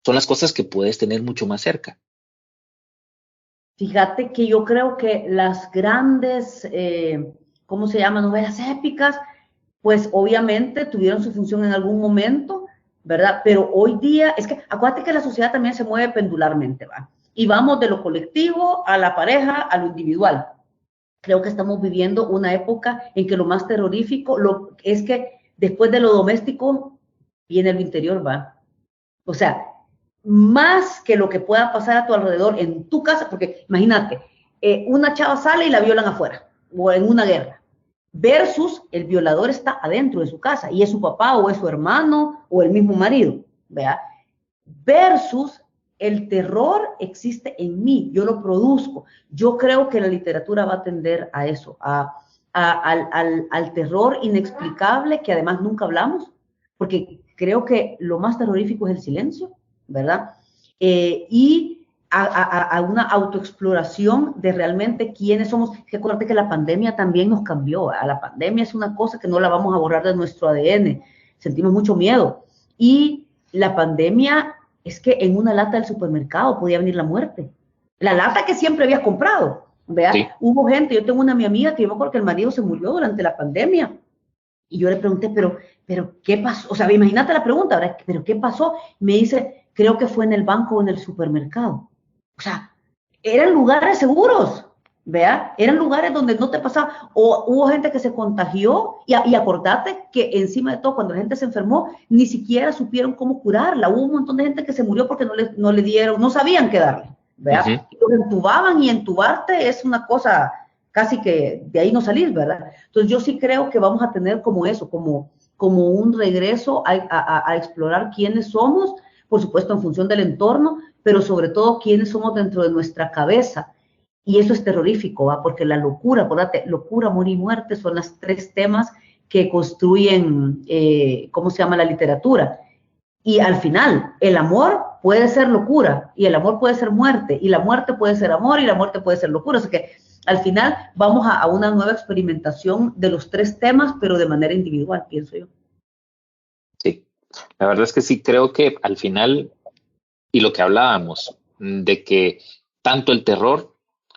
son las cosas que puedes tener mucho más cerca. Fíjate que yo creo que las grandes, ¿cómo se llaman? Novelas épicas, pues obviamente tuvieron su función en algún momento, ¿verdad? Pero hoy día, es que acuérdate que la sociedad también se mueve pendularmente, ¿va? Y vamos de lo colectivo a la pareja, a lo individual. Creo que estamos viviendo una época en que lo más terrorífico es que después de lo doméstico viene lo interior, ¿va? O sea, más que lo que pueda pasar a tu alrededor en tu casa, porque imagínate, una chava sale y la violan afuera o en una guerra, versus el violador está adentro de su casa y es su papá o es su hermano o el mismo marido, ¿vea? Versus el terror existe en mí, yo lo produzco. Yo creo que la literatura va a tender a eso, al terror inexplicable que además nunca hablamos, porque creo que lo más terrorífico es el silencio, ¿verdad? Y a una autoexploración de realmente quiénes somos. Que acuérdate que la pandemia también nos cambió. ¿Verdad? La pandemia es una cosa que no la vamos a borrar de nuestro ADN. Sentimos mucho miedo. Y la pandemia es que en una lata del supermercado podía venir la muerte. La lata que siempre habías comprado. ¿Vea? Sí. Hubo gente, yo tengo una mi amiga que yo me acuerdo que el marido se murió durante la pandemia. Y yo le pregunté, pero ¿qué pasó? O sea, imagínate la pregunta, ¿verdad? ¿Pero qué pasó? Me dice, creo que fue en el banco o en el supermercado. O sea, eran lugares seguros, ¿vea? Eran lugares donde no te pasaba. O hubo gente que se contagió y acordate que encima de todo, cuando la gente se enfermó, ni siquiera supieron cómo curarla. Hubo un montón de gente que se murió porque no le dieron, no sabían qué darle, Uh-huh. ¿vea? Y los entubaban y entubarte es una cosa casi que de ahí no salir, ¿verdad? Entonces yo sí creo que vamos a tener como eso, como un regreso a explorar quiénes somos, por supuesto en función del entorno, pero sobre todo quiénes somos dentro de nuestra cabeza. Y eso es terrorífico, ¿va? Porque la locura, acuérdate, locura, amor y muerte son los tres temas que construyen, ¿cómo se llama? La literatura. Y al final, el amor puede ser locura, y el amor puede ser muerte, y la muerte puede ser amor, y la muerte puede ser locura. O sea que al final vamos a una nueva experimentación de los tres temas, pero de manera individual, pienso yo. Sí, la verdad es que sí, creo que al final, y lo que hablábamos, de que tanto el terror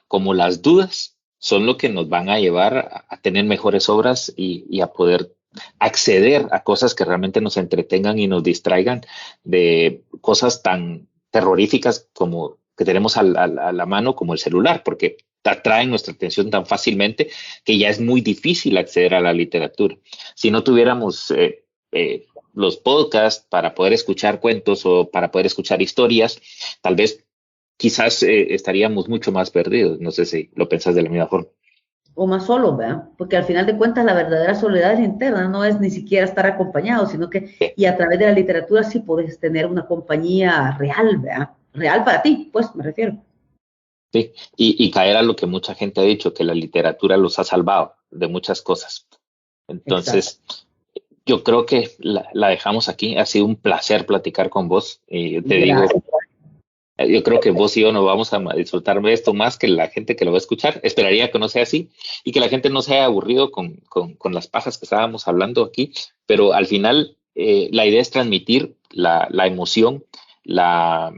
como las dudas son lo que nos van a llevar a tener mejores obras y a poder acceder a cosas que realmente nos entretengan y nos distraigan de cosas tan terroríficas como que tenemos a la mano como el celular, porque atraen nuestra atención tan fácilmente que ya es muy difícil acceder a la literatura. Si no tuviéramos los podcasts para poder escuchar cuentos o para poder escuchar historias, quizás estaríamos mucho más perdidos. No sé si lo pensás de la misma forma. o más solo, ¿verdad? Porque al final de cuentas la verdadera soledad es interna, no es ni siquiera estar acompañado, sino que, y a través de la literatura sí puedes tener una compañía real, ¿verdad? Real para ti, pues, me refiero. Sí, y caer a lo que mucha gente ha dicho, que la literatura los ha salvado de muchas cosas. Exacto. Entonces, yo creo que la dejamos aquí. Ha sido un placer platicar con vos. Te digo, Gracias. yo creo que vos y yo nos vamos a disfrutar de esto más que la gente que lo va a escuchar. Esperaría que no sea así y que la gente no se haya aburrido con las pajas que estábamos hablando aquí, pero al final la idea es transmitir la emoción, la,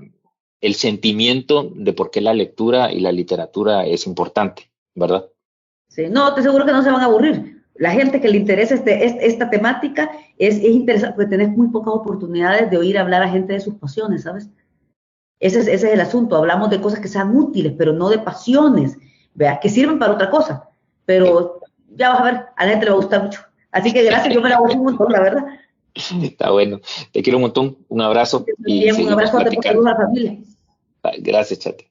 el sentimiento de por qué la lectura y la literatura es importante, ¿verdad? Sí, no, te aseguro que no se van a aburrir. La gente que le interesa esta temática es interesante, porque tenés muy pocas oportunidades de oír hablar a gente de sus pasiones, ¿sabes? Ese es el asunto. Hablamos de cosas que sean útiles, pero no de pasiones, ¿vea? Que sirven para otra cosa. Sí. Pero ya vas a ver, a la gente le va a gustar mucho. Así que gracias, yo me la gozo un montón, la verdad. Está bueno. Te quiero un montón, un abrazo y Bien, un seguimos abrazo, por salud platicando. a la familia. Gracias, chat.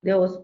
Dios.